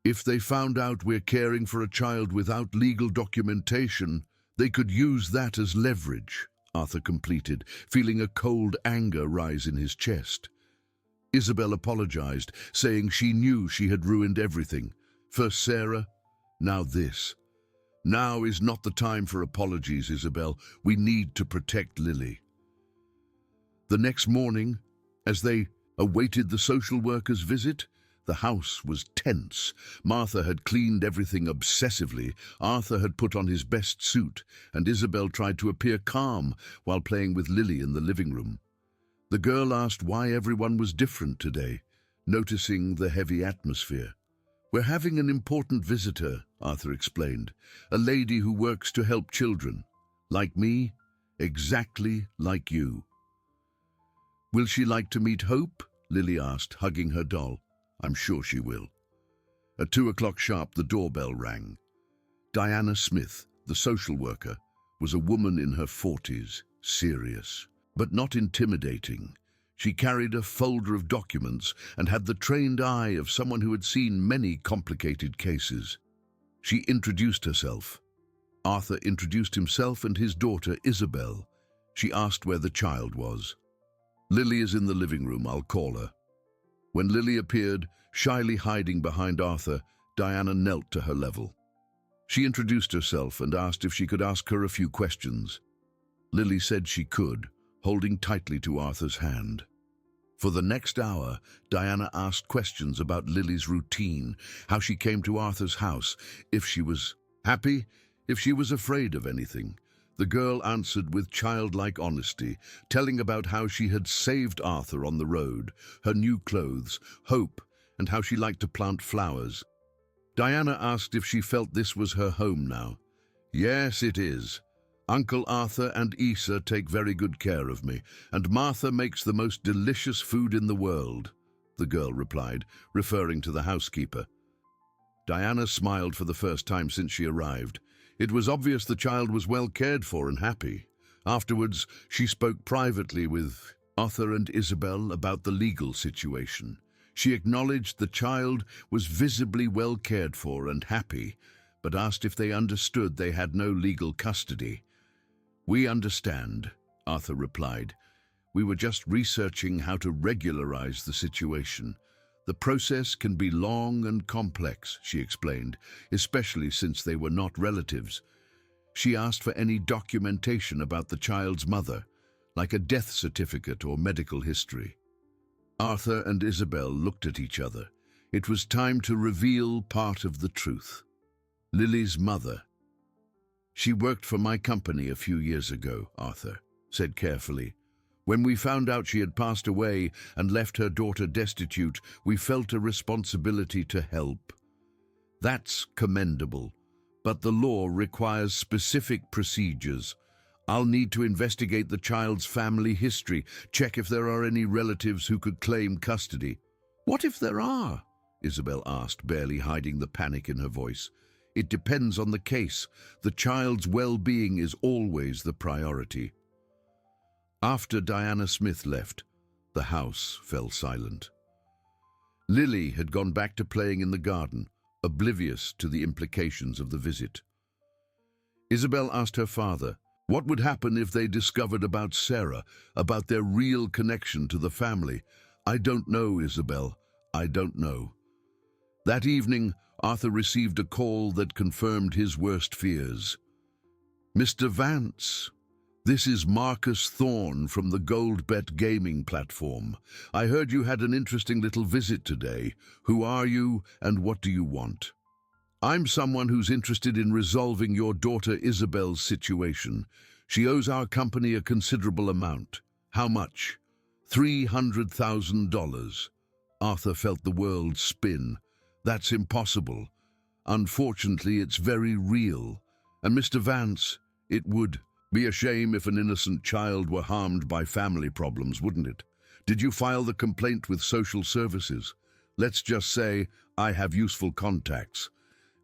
If they found out we're caring for a child without legal documentation, they could use that as leverage, Arthur completed, feeling a cold anger rise in his chest. Isabel apologized, saying she knew she had ruined everything. First Sarah, now this. Now is not the time for apologies, Isabel. We need to protect Lily. The next morning, as they awaited the social worker's visit, the house was tense. Martha had cleaned everything obsessively. Arthur had put on his best suit, and Isabel tried to appear calm while playing with Lily in the living room. The girl asked why everyone was different today, noticing the heavy atmosphere. We're having an important visitor, Arthur explained, a lady who works to help children. Like me, exactly like you. Will she like to meet Hope? Lily asked, hugging her doll. I'm sure she will. At 2 o'clock sharp, the doorbell rang. Diana Smith, the social worker, was a woman in her 40s, serious, but not intimidating. She carried a folder of documents and had the trained eye of someone who had seen many complicated cases. She introduced herself. Arthur introduced himself and his daughter, Isabel. She asked where the child was. Lily is in the living room, I'll call her. When Lily appeared, shyly hiding behind Arthur, Diana knelt to her level. She introduced herself and asked if she could ask her a few questions. Lily said she could, holding tightly to Arthur's hand. For the next hour, Diana asked questions about Lily's routine, how she came to Arthur's house, if she was happy, if she was afraid of anything. The girl answered with childlike honesty, telling about how she had saved Arthur on the road, her new clothes, hope, and how she liked to plant flowers. Diana asked if she felt this was her home now. Yes, it is. Uncle Arthur and Isa take very good care of me, and Martha makes the most delicious food in the world, the girl replied, referring to the housekeeper. Diana smiled for the first time since she arrived. It was obvious the child was well cared for and happy. Afterwards, she spoke privately with Arthur and Isabel about the legal situation. She acknowledged the child was visibly well cared for and happy, but asked if they understood they had no legal custody. We understand, Arthur replied. We were just researching how to regularize the situation. The process can be long and complex, she explained, especially since they were not relatives. She asked for any documentation about the child's mother, like a death certificate or medical history. Arthur and Isabel looked at each other. It was time to reveal part of the truth. Lily's mother. She worked for my company a few years ago, Arthur said carefully. When we found out she had passed away and left her daughter destitute, we felt a responsibility to help. That's commendable, but the law requires specific procedures. I'll need to investigate the child's family history, check if there are any relatives who could claim custody. What if there are? Isabel asked, barely hiding the panic in her voice. It depends on the case. The child's well-being is always the priority. After Diana Smith left, the house fell silent. Lily had gone back to playing in the garden, oblivious to the implications of the visit. Isabel asked her father, what would happen if they discovered about Sarah, about their real connection to the family? I don't know, Isabel. I don't know. That evening, Arthur received a call that confirmed his worst fears. Mr. Vance, this is Marcus Thorne from the GoldBet gaming platform. I heard you had an interesting little visit today. Who are you and what do you want? I'm someone who's interested in resolving your daughter Isabel's situation. She owes our company a considerable amount. How much? $300,000. Arthur felt the world spin. That's impossible. Unfortunately, it's very real. And Mr. Vance, it would be a shame if an innocent child were harmed by family problems, wouldn't it? Did you file the complaint with social services? Let's just say I have useful contacts,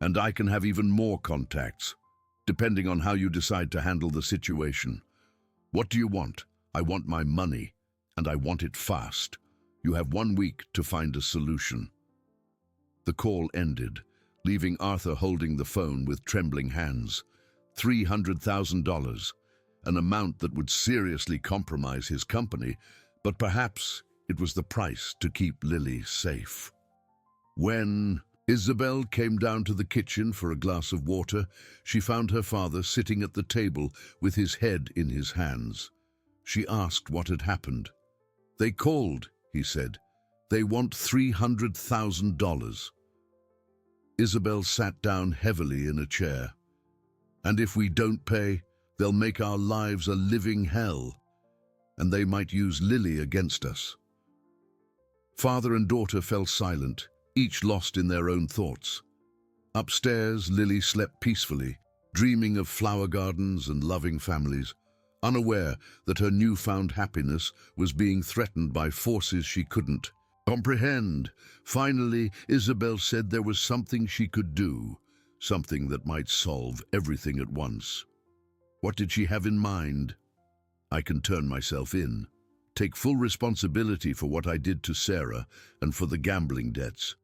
and I can have even more contacts, depending on how you decide to handle the situation. What do you want? I want my money, and I want it fast. You have 1 week to find a solution. The call ended, leaving Arthur holding the phone with trembling hands. $300,000, an amount that would seriously compromise his company, but perhaps it was the price to keep Lily safe. When Isabel came down to the kitchen for a glass of water, she found her father sitting at the table with his head in his hands. She asked what had happened. "They called," he said. "They want $300,000. Isabel sat down heavily in a chair. "And if we don't pay, they'll make our lives a living hell, and they might use Lily against us." Father and daughter fell silent, each lost in their own thoughts. Upstairs, Lily slept peacefully, dreaming of flower gardens and loving families, unaware that her newfound happiness was being threatened by forces she couldn't comprehend. Finally, Isabel said there was something she could do, something that might solve everything at once. What did she have in mind? "I can turn myself in, take full responsibility for what I did to Sarah and for the gambling debts.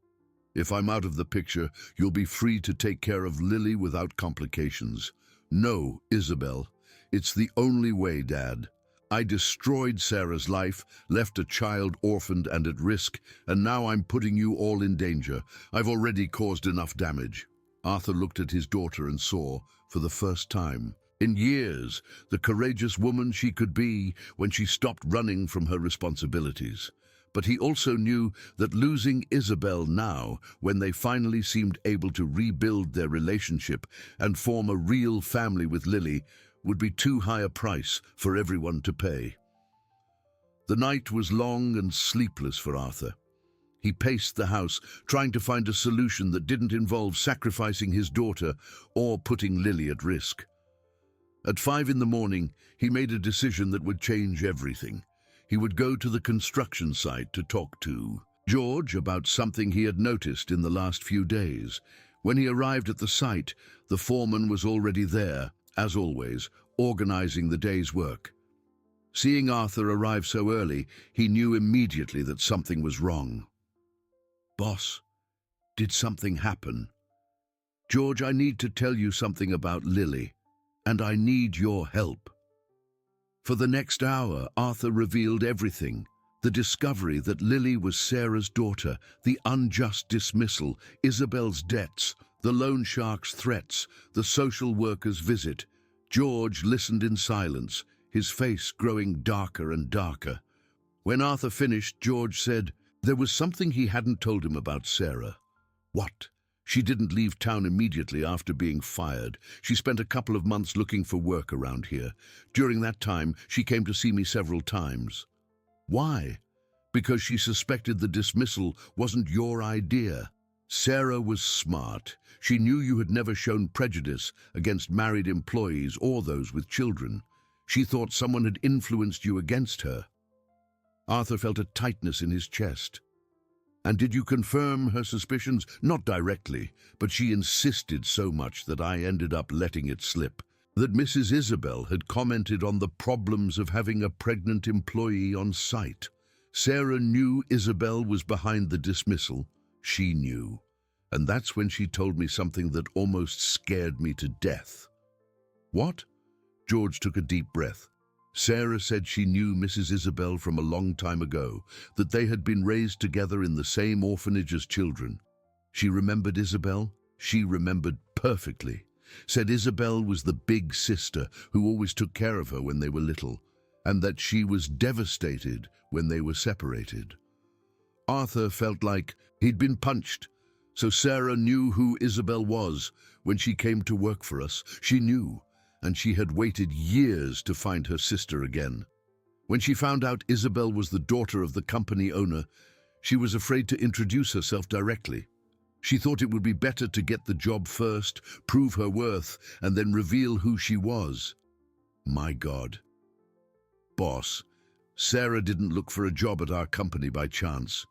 If I'm out of the picture, you'll be free to take care of Lily without complications." "No, Isabel. It's the only way, Dad. I destroyed Sarah's life, left a child orphaned and at risk, and now I'm putting you all in danger. I've already caused enough damage." Arthur looked at his daughter and saw, for the first time in years, the courageous woman she could be when she stopped running from her responsibilities. But he also knew that losing Isabel now, when they finally seemed able to rebuild their relationship and form a real family with Lily, would be too high a price for everyone to pay. The night was long and sleepless for Arthur. He paced the house, trying to find a solution that didn't involve sacrificing his daughter or putting Lily at risk. At 5 in the morning, he made a decision that would change everything. He would go to the construction site to talk to George about something he had noticed in the last few days. When he arrived at the site, the foreman was already there, as always, organizing the day's work. Seeing Arthur arrive so early, he knew immediately that something was wrong. "Boss, did something happen?" "George, I need to tell you something about Lily, and I need your help." For the next hour, Arthur revealed everything. The discovery that Lily was Sarah's daughter, the unjust dismissal, Isabel's debts, the loan shark's threats, the social worker's visit. George listened in silence, his face growing darker and darker. When Arthur finished, George said, "There was something he hadn't told him about Sarah." "What?" "She didn't leave town immediately after being fired. She spent a couple of months looking for work around here. During that time, she came to see me several times." "Why?" "Because she suspected the dismissal wasn't your idea. Sarah was smart. She knew you had never shown prejudice against married employees or those with children. She thought someone had influenced you against her." Arthur felt a tightness in his chest. "And did you confirm her suspicions?" "Not directly, but she insisted so much that I ended up letting it slip. That Mrs. Isabel had commented on the problems of having a pregnant employee on site. Sarah knew Isabel was behind the dismissal. She knew. And that's when she told me something that almost scared me to death." "What?" George took a deep breath. "Sarah said she knew Mrs. Isabel from a long time ago, that they had been raised together in the same orphanage as children. She remembered Isabel. She remembered perfectly. Said Isabel was the big sister who always took care of her when they were little, and that she was devastated when they were separated." Arthur felt like he'd been punched. So Sarah knew who Isabel was when she came to work for us. She knew, and she had waited years to find her sister again. When she found out Isabel was the daughter of the company owner, she was afraid to introduce herself directly. She thought it would be better to get the job first, prove her worth, and then reveal who she was. My God. Boss, Sarah didn't look for a job at our company by chance.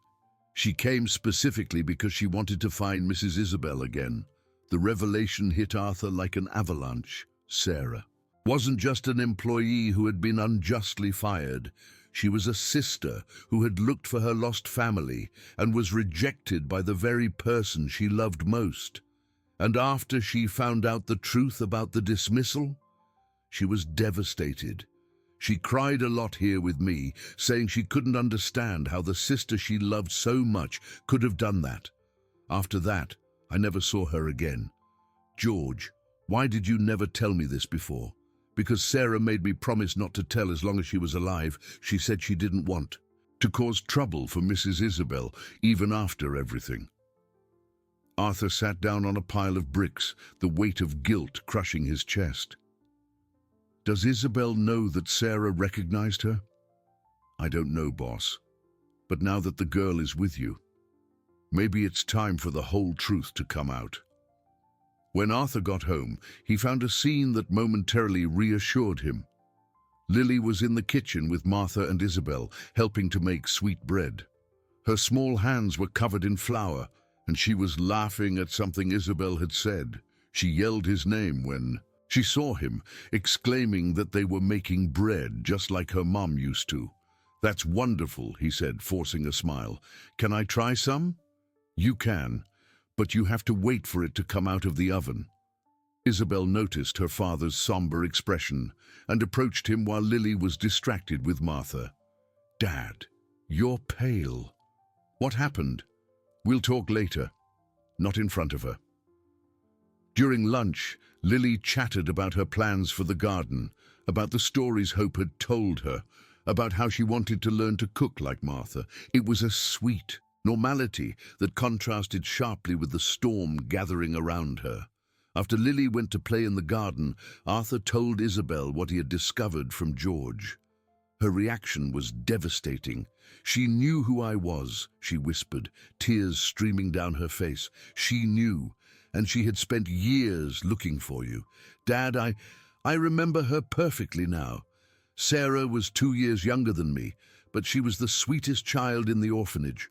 She came specifically because she wanted to find Mrs. Isabel again. The revelation hit Arthur like an avalanche. Sarah wasn't just an employee who had been unjustly fired. She was a sister who had looked for her lost family and was rejected by the very person she loved most. And after she found out the truth about the dismissal, she was devastated. She cried a lot here with me, saying she couldn't understand how the sister she loved so much could have done that. After that, I never saw her again. George, why did you never tell me this before? Because Sarah made me promise not to tell as long as she was alive. She said she didn't want to cause trouble for Mrs. Isabel, even after everything. Arthur sat down on a pile of bricks, the weight of guilt crushing his chest. Does Isabel know that Sarah recognized her? I don't know, boss. But now that the girl is with you, maybe it's time for the whole truth to come out. When Arthur got home, he found a scene that momentarily reassured him. Lily was in the kitchen with Martha and Isabel, helping to make sweet bread. Her small hands were covered in flour, and she was laughing at something Isabel had said. She yelled his name when she saw him, exclaiming that they were making bread just like her mom used to. That's wonderful, he said, forcing a smile. Can I try some? You can, but you have to wait for it to come out of the oven. Isabel noticed her father's somber expression and approached him while Lily was distracted with Martha. Dad, you're pale. What happened? We'll talk later. Not in front of her. During lunch, Lily chatted about her plans for the garden, about the stories Hope had told her, about how she wanted to learn to cook like Martha. It was a sweet normality that contrasted sharply with the storm gathering around her. After Lily went to play in the garden, Arthur told Isabel what he had discovered from George. Her reaction was devastating. She knew who I was, she whispered, tears streaming down her face. She knew, and she had spent years looking for you. Dad, I remember her perfectly now. Sarah was 2 years younger than me, but she was the sweetest child in the orphanage.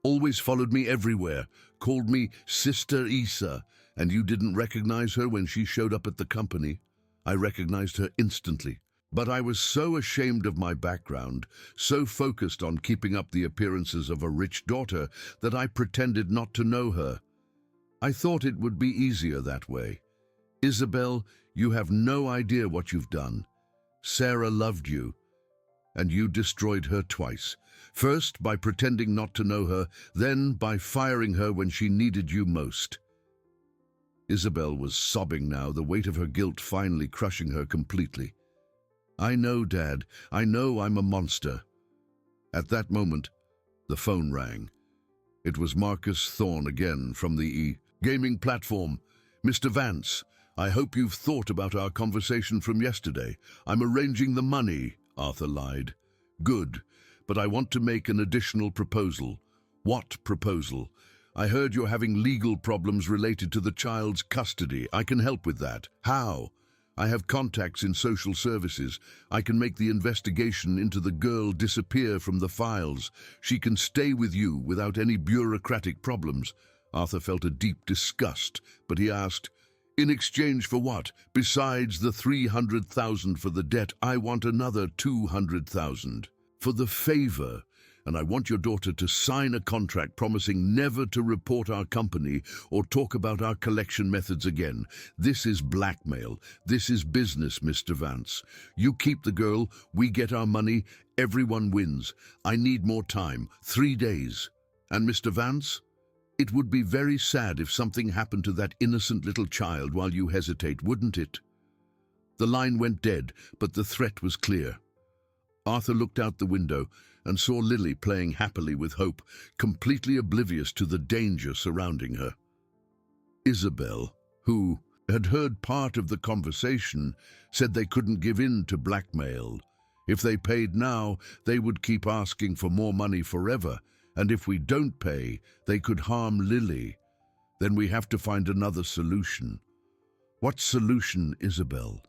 Always followed me everywhere, called me Sister Isa, and you didn't recognize her when she showed up at the company. I recognized her instantly. But I was so ashamed of my background, so focused on keeping up the appearances of a rich daughter, that I pretended not to know her. I thought it would be easier that way. Isabel, you have no idea what you've done. Sarah loved you, and you destroyed her twice. First, by pretending not to know her, then by firing her when she needed you most. Isabel was sobbing now, the weight of her guilt finally crushing her completely. I know, Dad. I know I'm a monster. At that moment, the phone rang. It was Marcus Thorne again from the gaming platform. Mr. Vance, I hope you've thought about our conversation from yesterday. I'm arranging the money, Arthur lied. Good, but I want to make an additional proposal. What proposal? I heard you're having legal problems related to the child's custody. I can help with that. How? I have contacts in social services. I can make the investigation into the girl disappear from the files. She can stay with you without any bureaucratic problems. Arthur felt a deep disgust, but he asked, in exchange for what? Besides the 300,000 for the debt, I want another 200,000 for the favor. And I want your daughter to sign a contract promising never to report our company or talk about our collection methods again. This is blackmail. This is business, Mr. Vance. You keep the girl, we get our money, everyone wins. I need more time, 3 days. And Mr. Vance, it would be very sad if something happened to that innocent little child while you hesitate, wouldn't it? The line went dead, but the threat was clear. Arthur looked out the window and saw Lily playing happily with Hope, completely oblivious to the danger surrounding her. Isabel, who had heard part of the conversation, said they couldn't give in to blackmail. If they paid now, they would keep asking for more money forever, and if we don't pay, they could harm Lily. Then we have to find another solution. What solution, Isabel?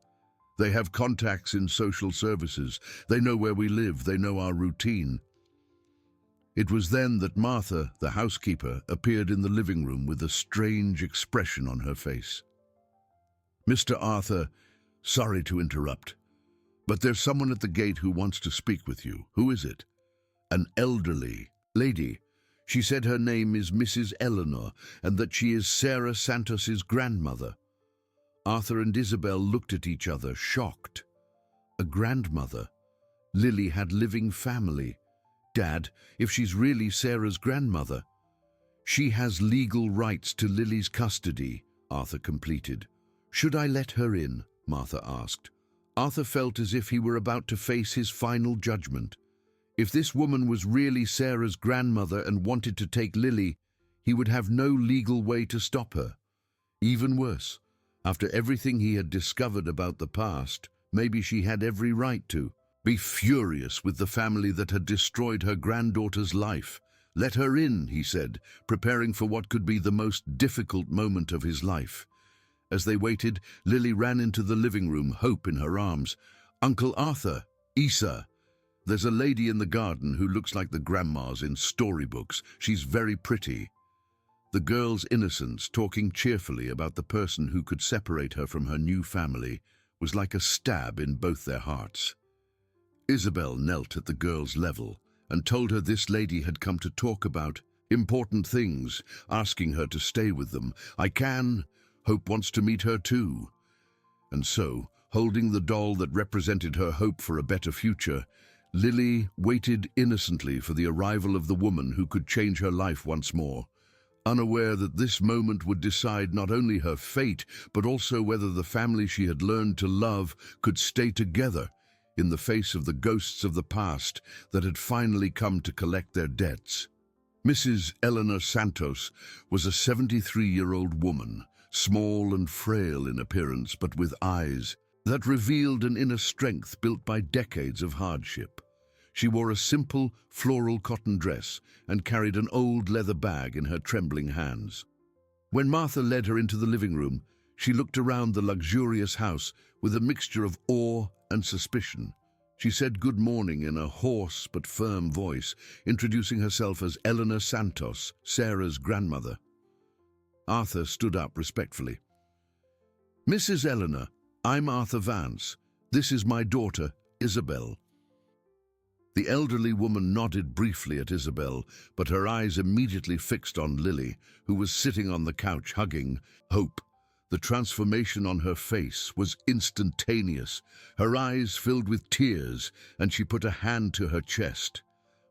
They have contacts in social services. They know where we live. They know our routine. It was then that Martha, the housekeeper, appeared in the living room with a strange expression on her face. Mr. Arthur, sorry to interrupt, but there's someone at the gate who wants to speak with you. Who is it? An elderly lady. She said her name is Mrs. Eleanor and that she is Sarah Santos's grandmother. Arthur and Isabel looked at each other, shocked. A grandmother? Lily had living family. Dad, if she's really Sarah's grandmother. She has legal rights to Lily's custody, Arthur completed. Should I let her in? Martha asked. Arthur felt as if he were about to face his final judgment. If this woman was really Sarah's grandmother and wanted to take Lily, he would have no legal way to stop her. Even worse, after everything he had discovered about the past, maybe she had every right to be furious with the family that had destroyed her granddaughter's life. Let her in, he said, preparing for what could be the most difficult moment of his life. As they waited, Lily ran into the living room, hope in her arms. Uncle Arthur, Isa, there's a lady in the garden who looks like the grandmas in storybooks. She's very pretty. The girl's innocence, talking cheerfully about the person who could separate her from her new family, was like a stab in both their hearts. Isabel knelt at the girl's level and told her this lady had come to talk about important things, asking her to stay with them. I can. Hope wants to meet her too. And so, holding the doll that represented her hope for a better future, Lily waited innocently for the arrival of the woman who could change her life once more, unaware that this moment would decide not only her fate, but also whether the family she had learned to love could stay together in the face of the ghosts of the past that had finally come to collect their debts. Mrs. Eleanor Santos was a 73-year-old woman, small and frail in appearance, but with eyes that revealed an inner strength built by decades of hardship. She wore a simple floral cotton dress and carried an old leather bag in her trembling hands. When Martha led her into the living room, she looked around the luxurious house with a mixture of awe and suspicion. She said good morning in a hoarse but firm voice, introducing herself as Eleanor Santos, Sarah's grandmother. Arthur stood up respectfully. Mrs. Eleanor, I'm Arthur Vance. This is my daughter, Isabel. The elderly woman nodded briefly at Isabel, but her eyes immediately fixed on Lily, who was sitting on the couch hugging Hope. The transformation on her face was instantaneous. Her eyes filled with tears, and she put a hand to her chest.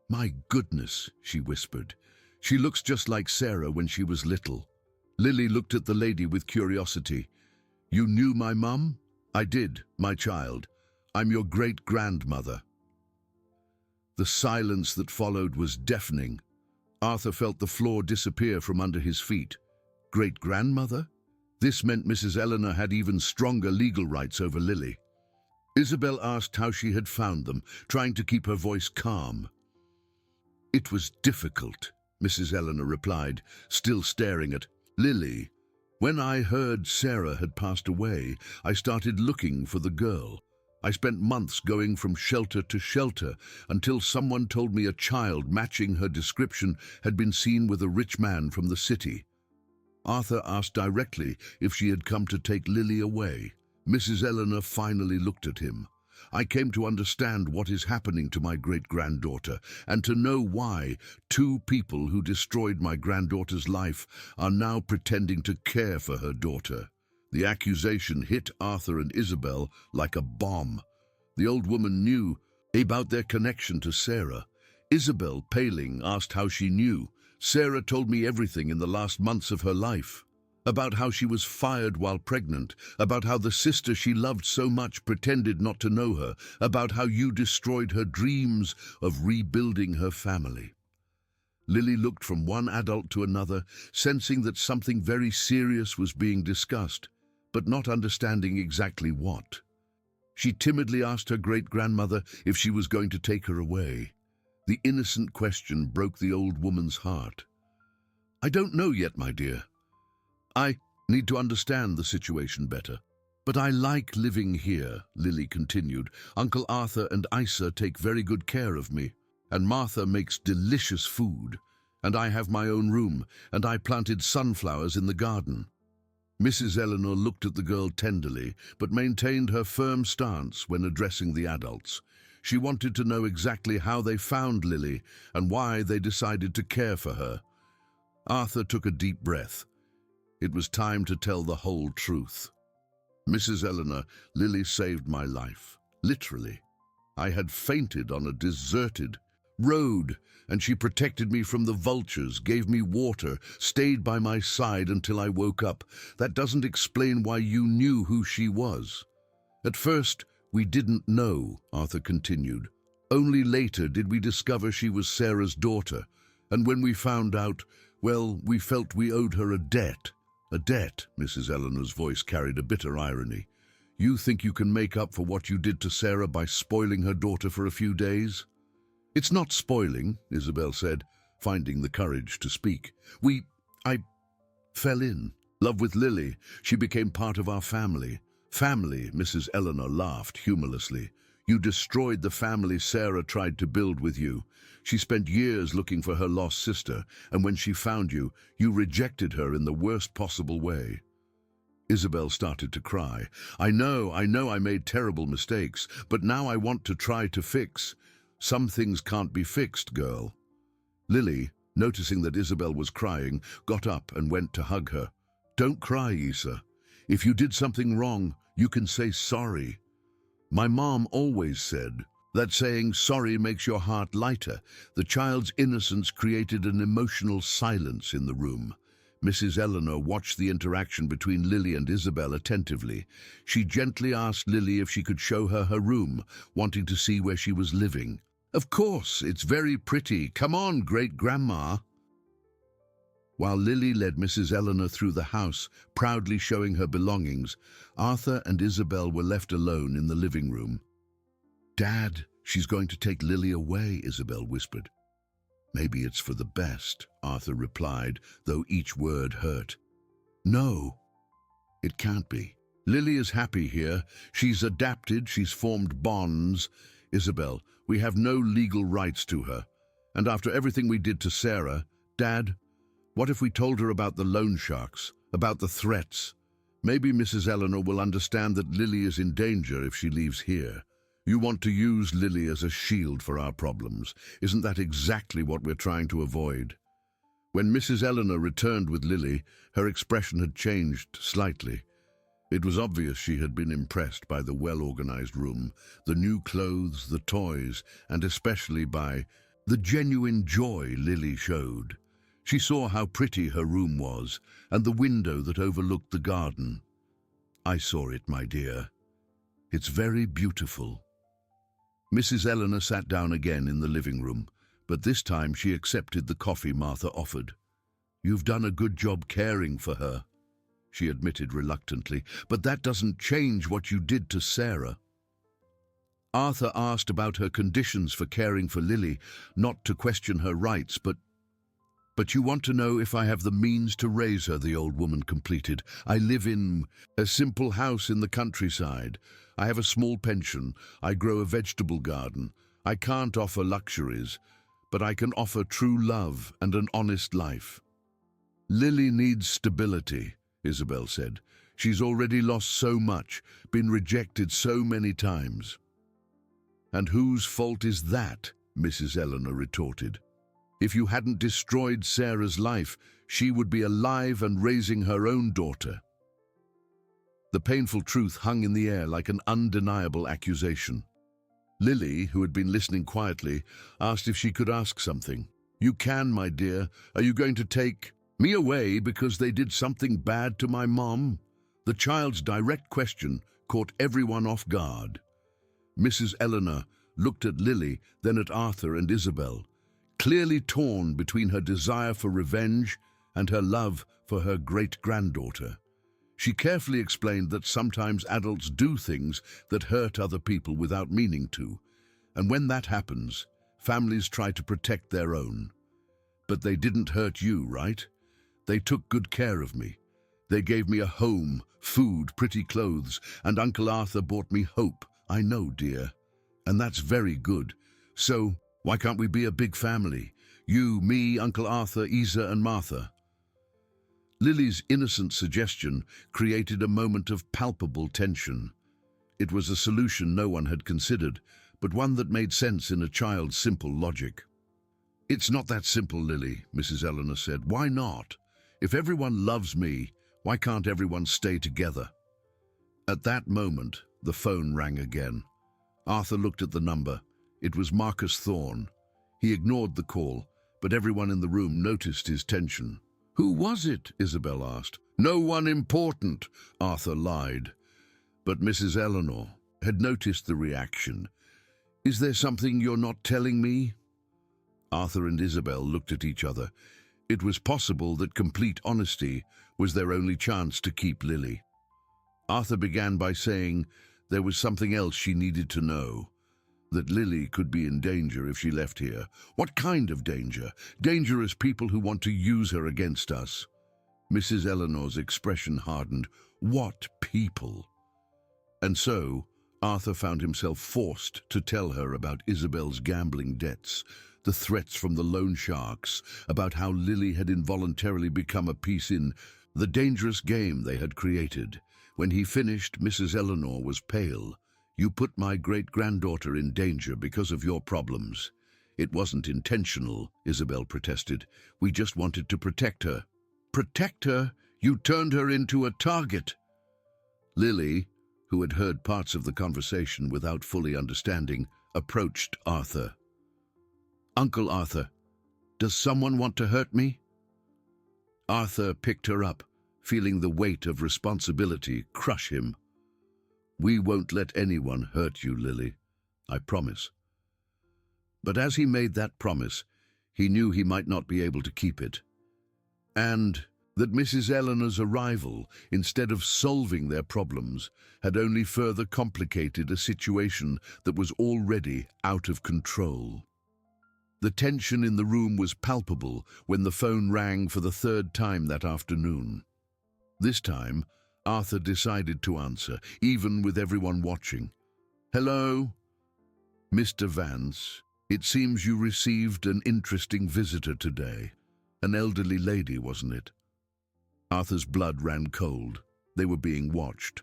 My goodness, she whispered. She looks just like Sarah when she was little. Lily looked at the lady with curiosity. You knew my mum? I did, my child. I'm your great-grandmother. The silence that followed was deafening. Arthur felt the floor disappear from under his feet. Great-grandmother? This meant Mrs. Eleanor had even stronger legal rights over Lily. Isabel asked how she had found them, trying to keep her voice calm. It was difficult, Mrs. Eleanor replied, still staring at Lily. When I heard Sarah had passed away, I started looking for the girl. I spent months going from shelter to shelter until someone told me a child matching her description had been seen with a rich man from the city. Arthur asked directly if she had come to take Lily away. Mrs. Eleanor finally looked at him. I came to understand what is happening to my great-granddaughter and to know why two people who destroyed my granddaughter's life are now pretending to care for her daughter. The accusation hit Arthur and Isabel like a bomb. The old woman knew about their connection to Sarah. Isabel, paling, asked how she knew. Sarah told me everything in the last months of her life. About how she was fired while pregnant, about how the sister she loved so much pretended not to know her, about how you destroyed her dreams of rebuilding her family. Lily looked from one adult to another, sensing that something very serious was being discussed, but not understanding exactly what. She timidly asked her great-grandmother if she was going to take her away. The innocent question broke the old woman's heart. I don't know yet, my dear. I need to understand the situation better. But I like living here, Lily continued. Uncle Arthur and Isa take very good care of me, and Martha makes delicious food, and I have my own room, and I planted sunflowers in the garden. Mrs. Eleanor looked at the girl tenderly, but maintained her firm stance when addressing the adults. She wanted to know exactly how they found Lily and why they decided to care for her. Arthur took a deep breath. It was time to tell the whole truth. Mrs. Eleanor, Lily saved my life. Literally. I had fainted on a deserted road, and she protected me from the vultures, gave me water, stayed by my side until I woke up. That doesn't explain why you knew who she was. At first, we didn't know, Arthur continued. Only later did we discover she was Sarah's daughter, and when we found out, well, we felt we owed her a debt. A debt, Mrs. Eleanor's voice carried a bitter irony. You think you can make up for what you did to Sarah by spoiling her daughter for a few days? It's not spoiling, Isabel said, finding the courage to speak. I fell in love with Lily. She became part of our family. Family, Mrs. Eleanor laughed humorlessly. You destroyed the family Sarah tried to build with you. She spent years looking for her lost sister, and when she found you, you rejected her in the worst possible way. Isabel started to cry. I know I made terrible mistakes, but now I want to try to fix. Some things can't be fixed, girl. Lily, noticing that Isabel was crying, got up and went to hug her. Don't cry, Isa. If you did something wrong, you can say sorry. My mom always said that saying sorry makes your heart lighter. The child's innocence created an emotional silence in the room. Mrs. Eleanor watched the interaction between Lily and Isabel attentively. She gently asked Lily if she could show her her room, wanting to see where she was living. Of course, it's very pretty. Come on, great-grandma. While Lily led Mrs. Eleanor through the house, proudly showing her belongings, Arthur and Isabel were left alone in the living room. Dad, she's going to take Lily away, Isabel whispered. Maybe it's for the best, Arthur replied, though each word hurt. No, it can't be. Lily is happy here. She's adapted, she's formed bonds. Isabel, we have no legal rights to her. And after everything we did to Sarah, Dad, what if we told her about the loan sharks, about the threats? Maybe Mrs. Eleanor will understand that Lily is in danger if she leaves here. You want to use Lily as a shield for our problems. Isn't that exactly what we're trying to avoid? When Mrs. Eleanor returned with Lily, her expression had changed slightly. It was obvious she had been impressed by the well-organized room, the new clothes, the toys, and especially by the genuine joy Lily showed. She saw how pretty her room was, and the window that overlooked the garden. I saw it, my dear. It's very beautiful. Mrs. Eleanor sat down again in the living room, but this time she accepted the coffee Martha offered. You've done a good job caring for her, she admitted reluctantly, but that doesn't change what you did to Sarah. Arthur asked about her conditions for caring for Lily, not to question her rights, but you want to know if I have the means to raise her, the old woman completed. I live in a simple house in the countryside. I have a small pension. I grow a vegetable garden. I can't offer luxuries, but I can offer true love and an honest life. Lily needs stability, Isabel said. She's already lost so much, been rejected so many times. And whose fault is that? Mrs. Eleanor retorted. If you hadn't destroyed Sarah's life, she would be alive and raising her own daughter. The painful truth hung in the air like an undeniable accusation. Lily, who had been listening quietly, asked if she could ask something. You can, my dear. Are you going to take me away because they did something bad to my mom? The child's direct question caught everyone off guard. Mrs. Eleanor looked at Lily, then at Arthur and Isabel, clearly torn between her desire for revenge and her love for her great-granddaughter. She carefully explained that sometimes adults do things that hurt other people without meaning to, and when that happens, families try to protect their own. But they didn't hurt you, right? They took good care of me. They gave me a home, food, pretty clothes, and Uncle Arthur brought me hope. I know, dear. And that's very good. So, why can't we be a big family? You, me, Uncle Arthur, Isa, and Martha. Lily's innocent suggestion created a moment of palpable tension. It was a solution no one had considered, but one that made sense in a child's simple logic. It's not that simple, Lily, Mrs. Eleanor said. Why not? If everyone loves me, why can't everyone stay together? At that moment, the phone rang again. Arthur looked at the number. It was Marcus Thorne. He ignored the call, but everyone in the room noticed his tension. Who was it? Isabel asked. No one important, Arthur lied. But Mrs. Eleanor had noticed the reaction. Is there something you're not telling me? Arthur and Isabel looked at each other. It was possible that complete honesty was their only chance to keep Lily. Arthur began by saying there was something else she needed to know, that Lily could be in danger if she left here. What kind of danger? Dangerous people who want to use her against us. Mrs. Eleanor's expression hardened. What people? And so, Arthur found himself forced to tell her about Isabel's gambling debts, the threats from the loan sharks, about how Lily had involuntarily become a piece in the dangerous game they had created. When he finished, Mrs. Eleanor was pale. You put my great-granddaughter in danger because of your problems. It wasn't intentional, Isabel protested. We just wanted to protect her. Protect her? You turned her into a target. Lily, who had heard parts of the conversation without fully understanding, approached Arthur. Uncle Arthur, does someone want to hurt me? Arthur picked her up, feeling the weight of responsibility crush him. We won't let anyone hurt you, Lily. I promise. But as he made that promise, he knew he might not be able to keep it. And that Mrs. Eleanor's arrival, instead of solving their problems, had only further complicated a situation that was already out of control. The tension in the room was palpable when the phone rang for the third time that afternoon. This time, Arthur decided to answer, even with everyone watching. Hello? Mr. Vance, it seems you received an interesting visitor today. An elderly lady, wasn't it? Arthur's blood ran cold. They were being watched.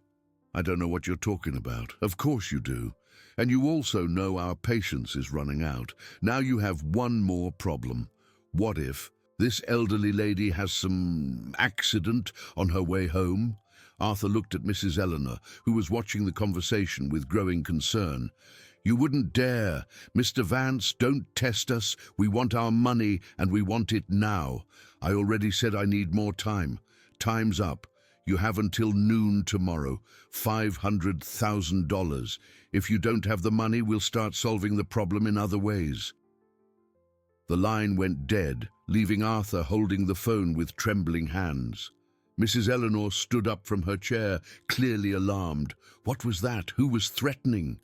I don't know what you're talking about. Of course you do. And you also know our patience is running out. Now you have one more problem. What if this elderly lady has some accident on her way home? Arthur looked at Mrs. Eleanor, who was watching the conversation with growing concern. You wouldn't dare. Mr. Vance, don't test us. We want our money, and we want it now. I already said I need more time. Time's up. You have until noon tomorrow. $500,000. If you don't have the money, we'll start solving the problem in other ways. The line went dead, leaving Arthur holding the phone with trembling hands. Mrs. Eleanor stood up from her chair, clearly alarmed. What was that? Who was threatening?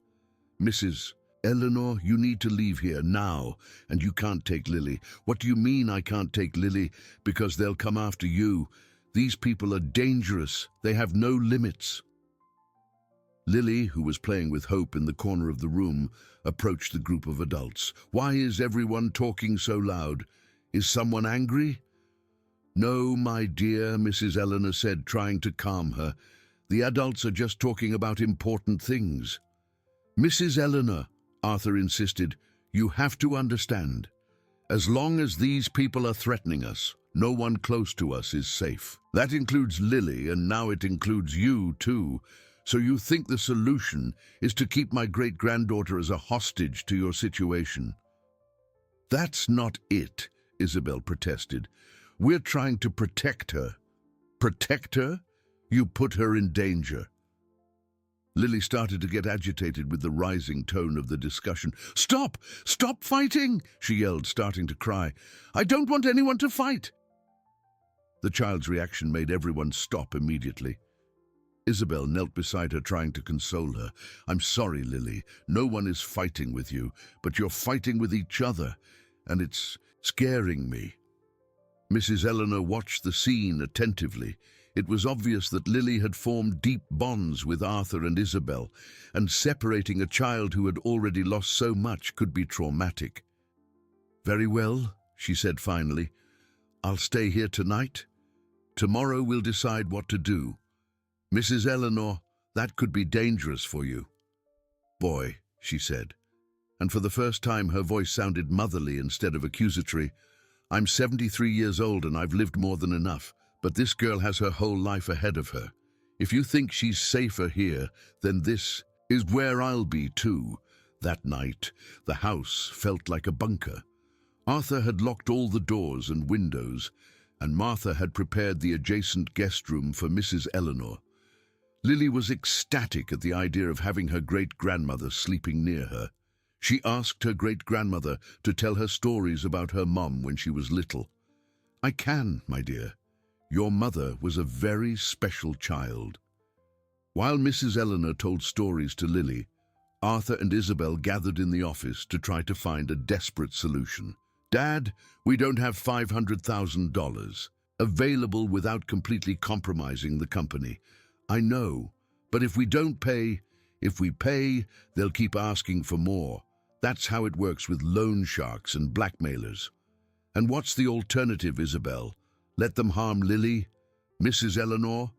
Mrs. Eleanor, you need to leave here now, and you can't take Lily. What do you mean I can't take Lily? Because they'll come after you. These people are dangerous. They have no limits. Lily, who was playing with Hope in the corner of the room, approached the group of adults. Why is everyone talking so loud? Is someone angry? No, my dear, Mrs. Eleanor said, trying to calm her. The adults are just talking about important things. Mrs. Eleanor, Arthur insisted, you have to understand. As long as these people are threatening us, no one close to us is safe. That includes Lily, and now it includes you, too. So you think the solution is to keep my great-granddaughter as a hostage to your situation? That's not it, Isabel protested. We're trying to protect her. Protect her? You put her in danger. Lily started to get agitated with the rising tone of the discussion. Stop! Stop fighting! She yelled, starting to cry. I don't want anyone to fight! The child's reaction made everyone stop immediately. Isabel knelt beside her, trying to console her. I'm sorry, Lily. No one is fighting with you, but you're fighting with each other, and it's scaring me. Mrs. Eleanor watched the scene attentively. It was obvious that Lily had formed deep bonds with Arthur and Isabel, and separating a child who had already lost so much could be traumatic. "Very well," she said finally. "I'll stay here tonight. Tomorrow we'll decide what to do. Mrs. Eleanor, that could be dangerous for you." "Boy," she said, and for the first time her voice sounded motherly instead of accusatory. "I'm 73 years old and I've lived more than enough, but this girl has her whole life ahead of her. If you think she's safer here, then this is where I'll be too." That night, the house felt like a bunker. Arthur had locked all the doors and windows, and Martha had prepared the adjacent guest room for Mrs. Eleanor. Lily was ecstatic at the idea of having her great-grandmother sleeping near her. She asked her great-grandmother to tell her stories about her mom when she was little. "I can, my dear. Your mother was a very special child." While Mrs. Eleanor told stories to Lily, Arthur and Isabel gathered in the office to try to find a desperate solution. "Dad, we don't have $500,000 available without completely compromising the company. I know, but if we pay, they'll keep asking for more. That's how it works with loan sharks and blackmailers." "And what's the alternative, Isabel? Let them harm Lily? Mrs. Eleanor?"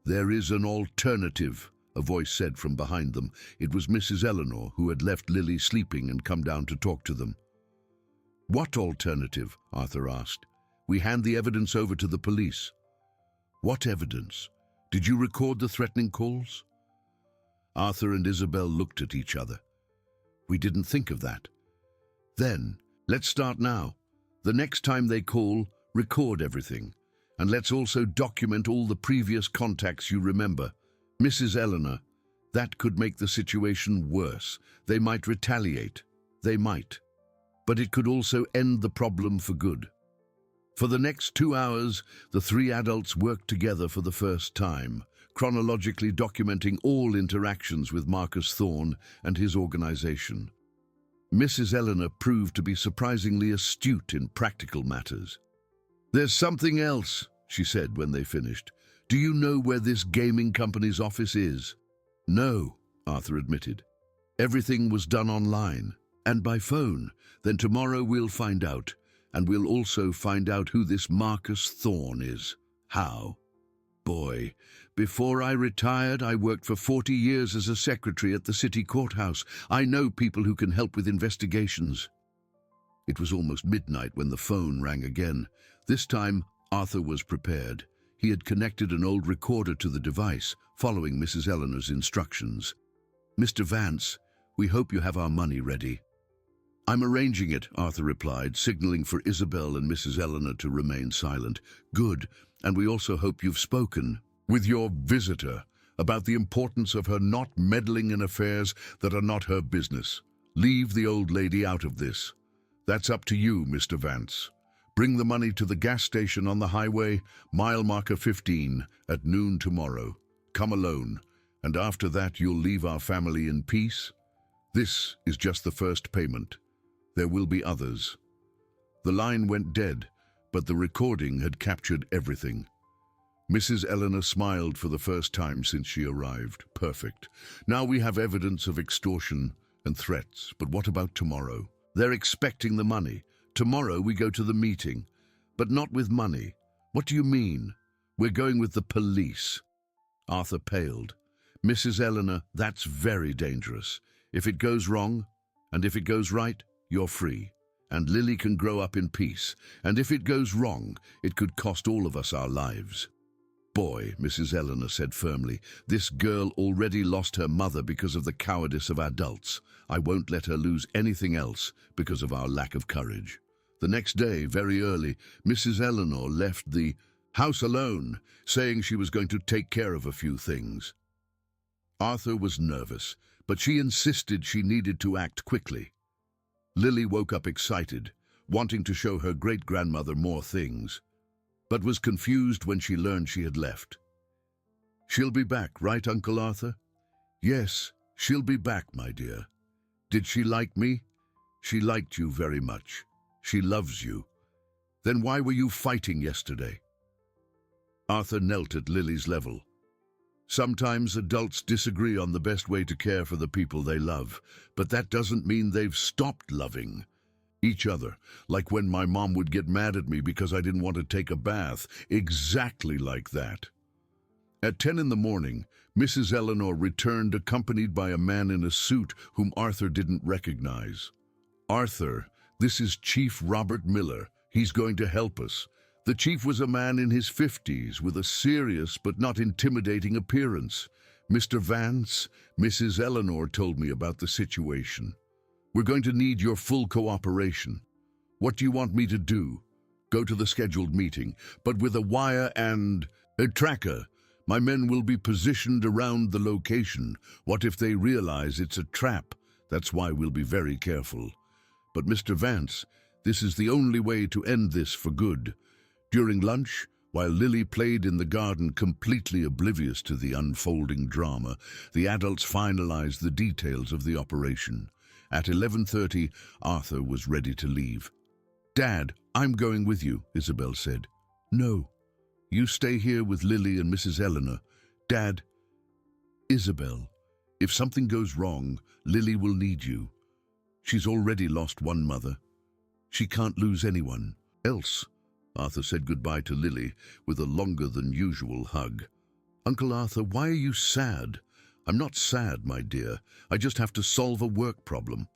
"There is an alternative," a voice said from behind them. It was Mrs. Eleanor, who had left Lily sleeping and come down to talk to them. "What alternative?" Arthur asked. "We hand the evidence over to the police." "What evidence? Did you record the threatening calls?" Arthur and Isabel looked at each other. "We didn't think of that." "Then, let's start now. The next time they call, record everything. And let's also document all the previous contacts you remember. Mrs. Eleanor, that could make the situation worse. They might retaliate. They might. But it could also end the problem for good." For the next 2 hours, the three adults worked together for the first time, chronologically documenting all interactions with Marcus Thorne and his organization. Mrs. Eleanor proved to be surprisingly astute in practical matters. "There's something else," she said when they finished. "Do you know where this gaming company's office is?" "No," Arthur admitted. "Everything was done online and by phone. Then tomorrow we'll find out. And we'll also find out who this Marcus Thorne is." "How?" "Boy, before I retired, I worked for 40 years as a secretary at the city courthouse. I know people who can help with investigations." It was almost midnight when the phone rang again. This time, Arthur was prepared. He had connected an old recorder to the device, following Mrs. Eleanor's instructions. "Mr. Vance, we hope you have our money ready." "I'm arranging it," Arthur replied, signaling for Isabel and Mrs. Eleanor to remain silent. "Good, and we also hope you've spoken with your visitor about the importance of her not meddling in affairs that are not her business. Leave the old lady out of this. That's up to you, Mr. Vance. Bring the money to the gas station on the highway, mile marker 15, at noon tomorrow. Come alone, and after that you'll leave our family in peace. This is just the first payment. There will be others." The line went dead, but the recording had captured everything. Mrs. Eleanor smiled for the first time since she arrived. "Perfect. Now we have evidence of extortion and threats, but what about tomorrow? They're expecting the money. Tomorrow we go to the meeting, but not with money." "What do you mean?" "We're going with the police." Arthur paled. "Mrs. Eleanor, that's very dangerous. If it goes wrong, and if it goes right, you're free, and Lily can grow up in peace. And if it goes wrong, it could cost all of us our lives." "Boy," Mrs. Eleanor said firmly, "this girl already lost her mother because of the cowardice of adults. I won't let her lose anything else because of our lack of courage." The next day, very early, Mrs. Eleanor left the house alone, saying she was going to take care of a few things. Arthur was nervous, but she insisted she needed to act quickly. Lily woke up excited, wanting to show her great-grandmother more things, but was confused when she learned she had left. "She'll be back, right, Uncle Arthur?" "Yes, she'll be back, my dear." "Did she like me?" "She liked you very much. She loves you." "Then why were you fighting yesterday?" Arthur knelt at Lily's level. Sometimes adults disagree on the best way to care for the people they love, but that doesn't mean they've stopped loving each other, like when my mom would get mad at me because I didn't want to take a bath, exactly like that. At 10 in the morning, Mrs. Eleanor returned accompanied by a man in a suit whom Arthur didn't recognize. "Arthur, this is Chief Robert Miller. He's going to help us." The chief was a man in his 50s with a serious but not intimidating appearance. "Mr. Vance, Mrs. Eleanor told me about the situation. We're going to need your full cooperation. What do you want me to do?" "Go to the scheduled meeting, but with a wire and a tracker. My men will be positioned around the location. What if they realize it's a trap? That's why we'll be very careful. But Mr. Vance, this is the only way to end this for good." During lunch, while Lily played in the garden completely oblivious to the unfolding drama, the adults finalized the details of the operation. At 11:30, Arthur was ready to leave. "Dad, I'm going with you," Isabel said. "No, you stay here with Lily and Mrs. Eleanor." "Dad..." "Isabel, if something goes wrong, Lily will need you. She's already lost one mother. She can't lose anyone else." Arthur said goodbye to Lily with a longer than usual hug. "Uncle Arthur, why are you sad?" "I'm not sad, my dear. I just have to solve a work problem."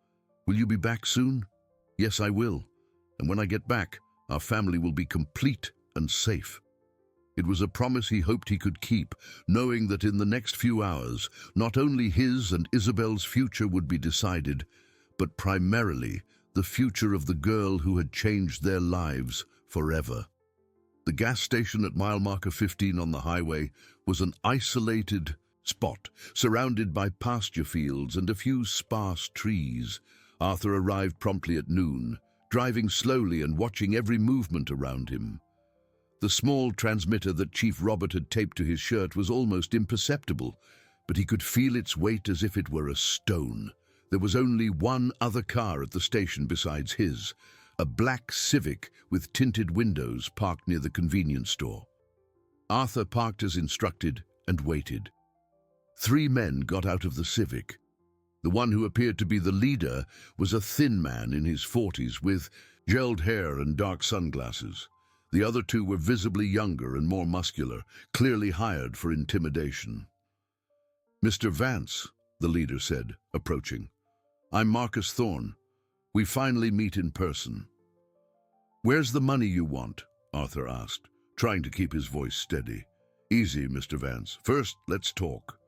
"Will you be back soon?" "Yes, I will. And when I get back, our family will be complete and safe." It was a promise he hoped he could keep, knowing that in the next few hours, not only his and Isabel's future would be decided, but primarily the future of the girl who had changed their lives forever. The gas station at mile marker 15 on the highway was an isolated spot, surrounded by pasture fields and a few sparse trees. Arthur arrived promptly at noon, driving slowly and watching every movement around him. The small transmitter that Chief Robert had taped to his shirt was almost imperceptible, but he could feel its weight as if it were a stone. There was only one other car at the station besides his, a black Civic with tinted windows parked near the convenience store. Arthur parked as instructed and waited. 3 men got out of the Civic. The one who appeared to be the leader was a thin man in his 40s with gelled hair and dark sunglasses. The other 2 were visibly younger and more muscular, clearly hired for intimidation. "Mr. Vance," the leader said, approaching. "I'm Marcus Thorne. We finally meet in person." "Where's the money you want?" Arthur asked, trying to keep his voice steady. "Easy, Mr. Vance. First, let's talk."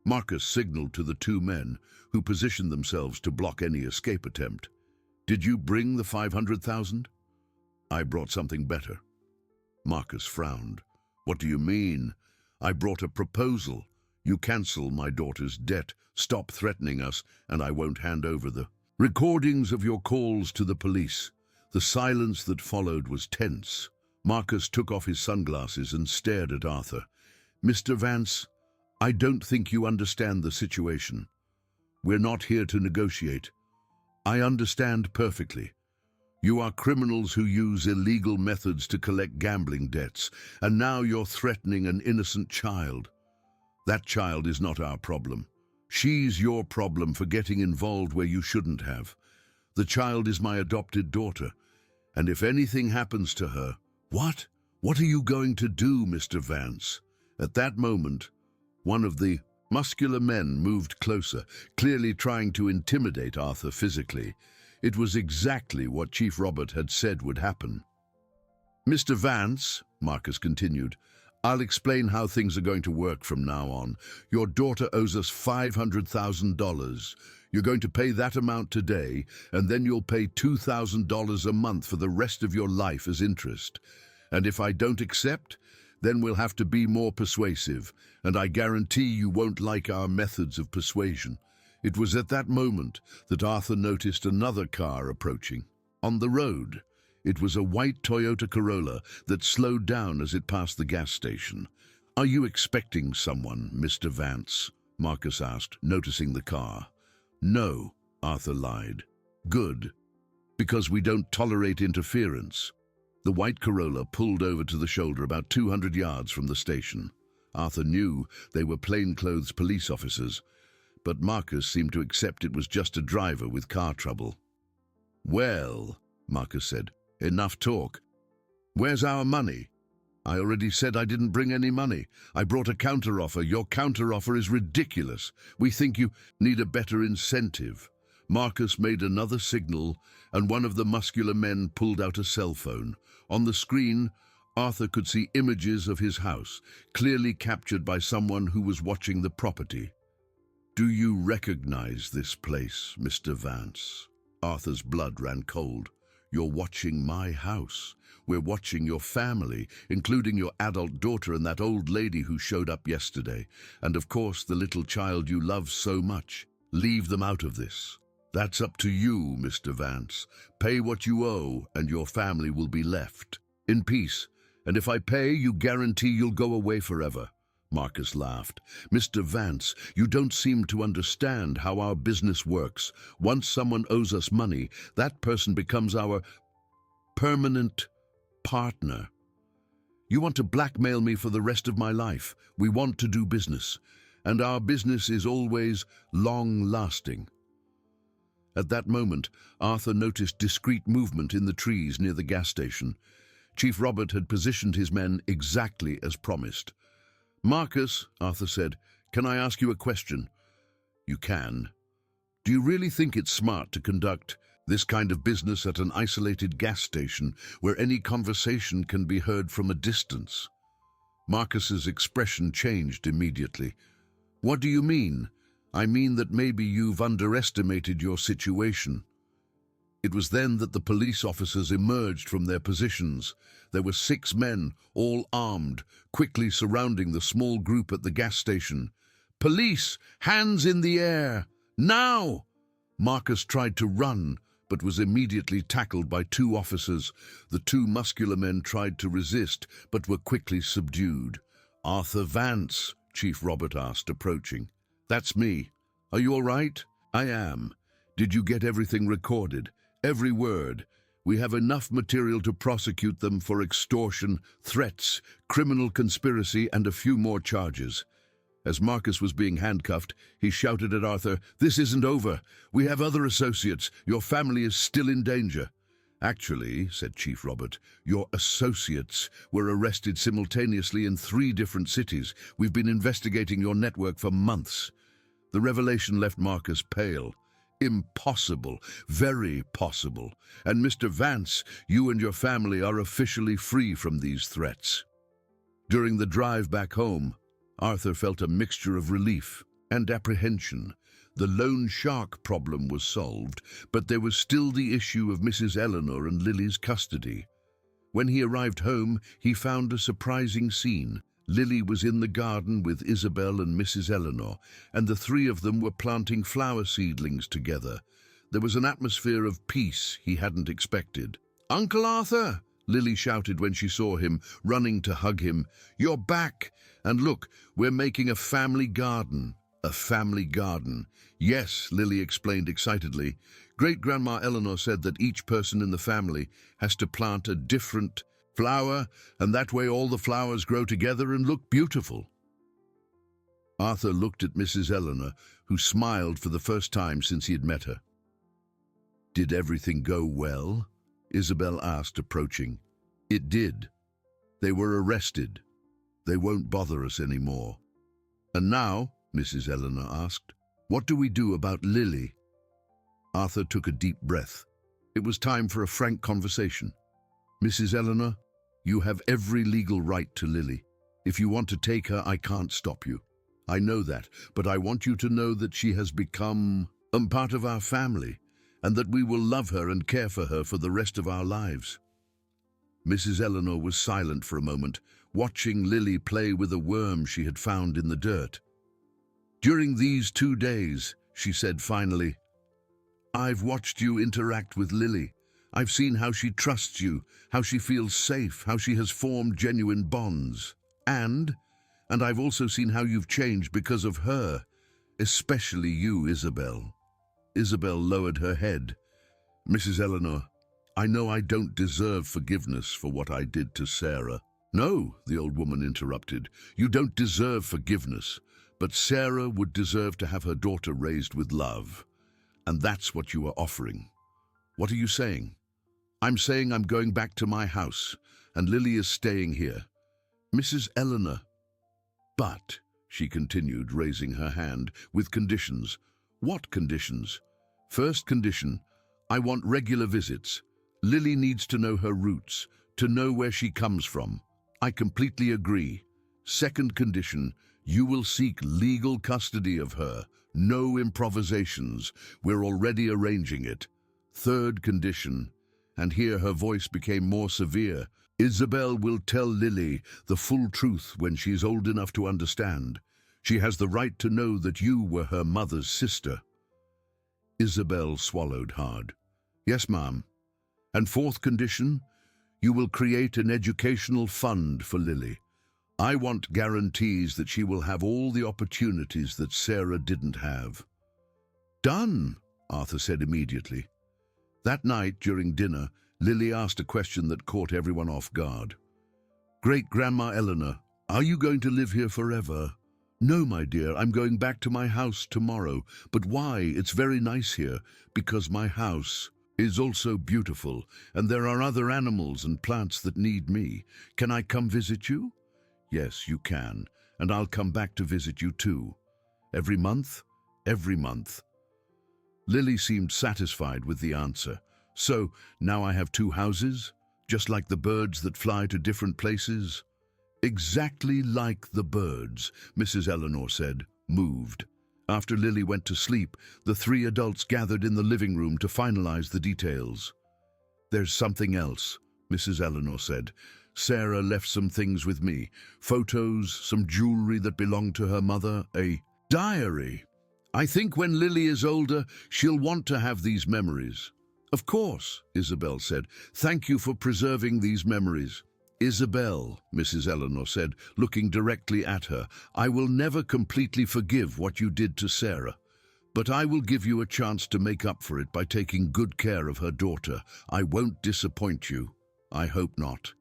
Marcus signaled to the 2 men, who positioned themselves to block any escape attempt. "Did you bring the 500,000? "I brought something better." Marcus frowned. "What do you mean?" "I brought a proposal. You cancel my daughter's debt, stop threatening us, and I won't hand over the recordings of your calls to the police." The silence that followed was tense. Marcus took off his sunglasses and stared at Arthur. "Mr. Vance, I don't think you understand the situation. We're not here to negotiate. I understand perfectly. You are criminals who use illegal methods to collect gambling debts, and now you're threatening an innocent child. That child is not our problem. She's your problem for getting involved where you shouldn't have. The child is my adopted daughter, and if anything happens to her..." "What? What are you going to do, Mr. Vance?" At that moment, one of the muscular men moved closer, clearly trying to intimidate Arthur physically. It was exactly what Chief Robert had said would happen. "Mr. Vance," Marcus continued, "I'll explain how things are going to work from now on. Your daughter owes us $500,000. You're going to pay that amount today, and then you'll pay $2,000 a month for the rest of your life as interest. And if I don't accept, then we'll have to be more persuasive, and I guarantee you won't like our methods of persuasion." It was at that moment that Arthur noticed another car approaching. On the road, it was a white Toyota Corolla that slowed down as it passed the gas station. "Are you expecting someone, Mr. Vance?" Marcus asked, noticing the car. "No," Arthur lied. "Good, because we don't tolerate interference." The white Corolla pulled over to the shoulder about 200 yards from the station. Arthur knew they were plainclothes police officers, but Marcus seemed to accept it was just a driver with car trouble. "Well," Marcus said, "enough talk. Where's our money?" "I already said I didn't bring any money. I brought a counteroffer. Your counteroffer is ridiculous. We think you need a better incentive." Marcus made another signal, and one of the muscular men pulled out a cell phone. On the screen, Arthur could see images of his house, clearly captured by someone who was watching the property. "Do you recognize this place, Mr. Vance?" Arthur's blood ran cold. "You're watching my house. We're watching your family, including your adult daughter and that old lady who showed up yesterday, and of course the little child you love so much. Leave them out of this. That's up to you, Mr. Vance. Pay what you owe, and your family will be left in peace. And if I pay, you guarantee you'll go away forever." Marcus laughed. "Mr. Vance, you don't seem to understand how our business works. Once someone owes us money, that person becomes our permanent partner. You want to blackmail me for the rest of my life. We want to do business, and our business is always long-lasting." At that moment, Arthur noticed discreet movement in the trees near the gas station. Chief Robert had positioned his men exactly as promised. "Marcus," Arthur said, "can I ask you a question?" "You can. Do you really think it's smart to conduct this kind of business at an isolated gas station where any conversation can be heard from a distance?" Marcus's expression changed immediately. "What do you mean?" "I mean that maybe you've underestimated your situation." It was then that the police officers emerged from their positions. There were 6 men, all armed, quickly surrounding the small group at the gas station. "Police! Hands in the air! Now!" Marcus tried to run, but was immediately tackled by 2 officers. The 2 muscular men tried to resist, but were quickly subdued. "Arthur Vance?" Chief Robert asked, approaching. "That's me. Are you all right?" "I am. Did you get everything recorded? Every word. We have enough material to prosecute them for extortion, threats, criminal conspiracy, and a few more charges." As Marcus was being handcuffed, he shouted at Arthur, "This isn't over. We have other associates. Your family is still in danger." "Actually," said Chief Robert, "your associates were arrested simultaneously in 3 different cities. We've been investigating your network for months." The revelation left Marcus pale. "Impossible, very possible. And Mr. Vance, you and your family are officially free from these threats." During the drive back home, Arthur felt a mixture of relief and apprehension. The loan shark problem was solved, but there was still the issue of Mrs. Eleanor and Lily's custody. When he arrived home, he found a surprising scene. Lily was in the garden with Isabel and Mrs. Eleanor, and the 3 of them were planting flower seedlings together. There was an atmosphere of peace he hadn't expected. "Uncle Arthur!" Lily shouted when she saw him, running to hug him. "You're back! And look, we're making a family garden." "A family garden?" "Yes," Lily explained excitedly. "Great-Grandma Eleanor said that each person in the family has to plant a different flower, and that way all the flowers grow together and look beautiful." Arthur looked at Mrs. Eleanor, who smiled for the first time since he had met her. "Did everything go well?" Isabel asked, approaching. "It did. They were arrested. They won't bother us anymore." "And now," Mrs. Eleanor asked, "what do we do about Lily?" Arthur took a deep breath. It was time for a frank conversation. "Mrs. Eleanor, you have every legal right to Lily. If you want to take her, I can't stop you. I know that, but I want you to know that she has become a part of our family, and that we will love her and care for her for the rest of our lives." Mrs. Eleanor was silent for a moment, watching Lily play with a worm she had found in the dirt. "During these 2 days," she said finally, "I've watched you interact with Lily. I've seen how she trusts you, how she feels safe, how she has formed genuine bonds. And I've also seen how you've changed because of her, especially you, Isabel." Isabel lowered her head. "Mrs. Eleanor, I know I don't deserve forgiveness for what I did to Sarah. No, the old woman interrupted. You don't deserve forgiveness, but Sarah would deserve to have her daughter raised with love. And that's what you are offering. What are you saying? I'm saying I'm going back to my house, and Lily is staying here. Mrs. Eleanor. But, she continued, raising her hand, with conditions. What conditions? First condition, I want regular visits. Lily needs to know her roots, to know where she comes from. I completely agree. Second condition, you will seek legal custody of her. No improvisations. We're already arranging it. Third condition, and here her voice became more severe, Isabel will tell Lily the full truth when she's old enough to understand. She has the right to know that you were her mother's sister. Isabel swallowed hard. Yes, ma'am. And fourth condition, you will create an educational fund for Lily. I want guarantees that she will have all the opportunities that Sarah didn't have. Done, Arthur said immediately. That night, during dinner, Lily asked a question that caught everyone off guard. Great-Grandma Eleanor, are you going to live here forever? No, my dear, I'm going back to my house tomorrow. But why? It's very nice here, because my house is also beautiful, and there are other animals and plants that need me. Can I come visit you? Yes, you can, and I'll come back to visit you too. Every month? Every month. Lily seemed satisfied with the answer. So, now I have two houses, just like the birds that fly to different places? Exactly like the birds, Mrs. Eleanor said, moved. After Lily went to sleep, the three adults gathered in the living room to finalize the details. There's something else, Mrs. Eleanor said. Sarah left some things with me. Photos, some jewelry that belonged to her mother, a diary. I think when Lily is older, she'll want to have these memories. Of course, Isabel said. Thank you for preserving these memories. Isabel, Mrs. Eleanor said, looking directly at her, I will never completely forgive what you did to Sarah, but I will give you a chance to make up for it by taking good care of her daughter. I won't disappoint you. I hope not.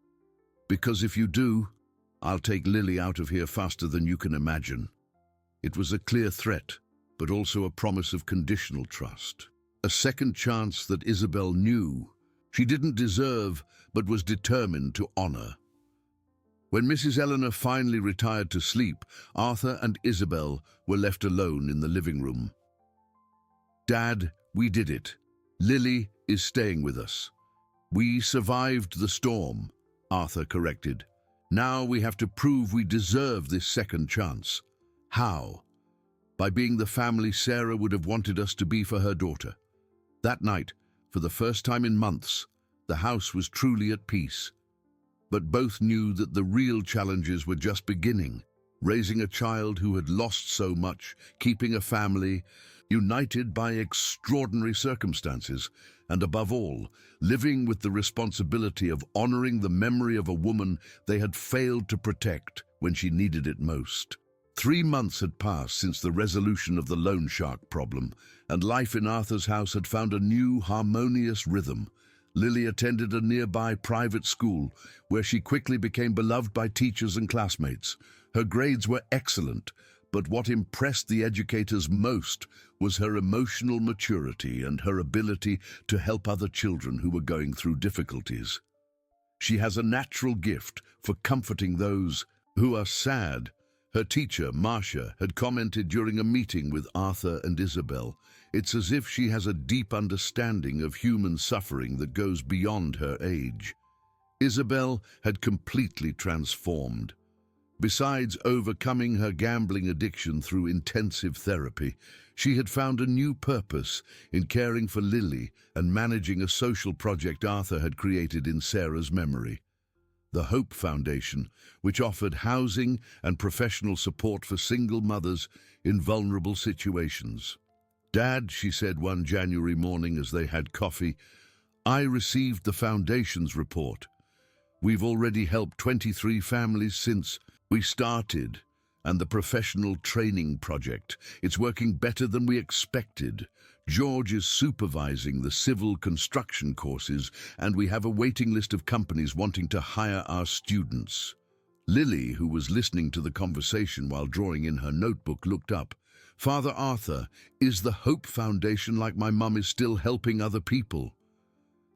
Because if you do, I'll take Lily out of here faster than you can imagine. It was a clear threat, but also a promise of conditional trust. A second chance that Isabel knew she didn't deserve, but was determined to honor. When Mrs. Eleanor finally retired to sleep, Arthur and Isabel were left alone in the living room. Dad, we did it. Lily is staying with us. We survived the storm, Arthur corrected. Now we have to prove we deserve this second chance. How? By being the family Sarah would have wanted us to be for her daughter. That night, for the first time in months, the house was truly at peace. But both knew that the real challenges were just beginning. Raising a child who had lost so much, keeping a family, united by extraordinary circumstances, and above all, living with the responsibility of honoring the memory of a woman they had failed to protect when she needed it most. 3 months had passed since the resolution of the loan shark problem, and life in Arthur's house had found a new, harmonious rhythm. Lily attended a nearby private school, where she quickly became beloved by teachers and classmates. Her grades were excellent, but what impressed the educators most was her emotional maturity and her ability to help other children who were going through difficulties. She has a natural gift for comforting those who are sad. Her teacher, Marcia, had commented during a meeting with Arthur and Isabel, "It's as if she has a deep understanding of human suffering that goes beyond her age." Isabel had completely transformed. Besides overcoming her gambling addiction through intensive therapy, she had found a new purpose in caring for Lily and managing a social project Arthur had created in Sarah's memory. The Hope Foundation, which offered housing and professional support for single mothers in vulnerable situations. "Dad," she said one January morning as they had coffee, "I received the foundation's report. We've already helped 23 families since we started, and the professional training project, it's working better than we expected. George is supervising the civil construction courses, and we have a waiting list of companies wanting to hire our students. Lily, who was listening to the conversation while drawing in her notebook, looked up. Father Arthur, is the Hope Foundation like my mum is still helping other people?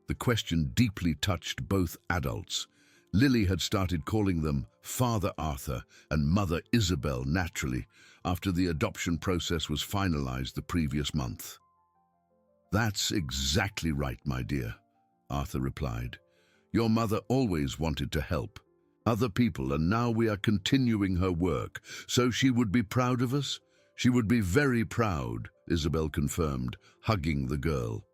The question deeply touched both adults. Lily had started calling them Father Arthur and Mother Isabel naturally after the adoption process was finalized the previous month. That's exactly right, my dear, Arthur replied. Your mother always wanted to help other people, and now we are continuing her work, so she would be proud of us. She would be very proud, Isabel confirmed, hugging the girl.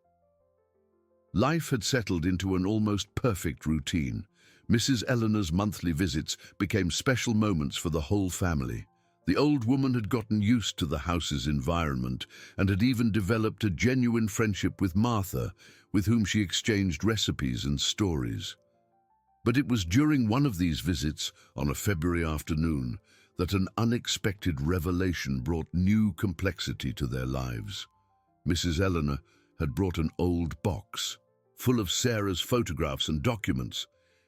Life had settled into an almost perfect routine. Mrs. Eleanor's monthly visits became special moments for the whole family. The old woman had gotten used to the house's environment and had even developed a genuine friendship with Martha, with whom she exchanged recipes and stories. But it was during one of these visits, on a February afternoon, that an unexpected revelation brought new complexity to their lives. Mrs. Eleanor had brought an old box, full of Sarah's photographs and documents.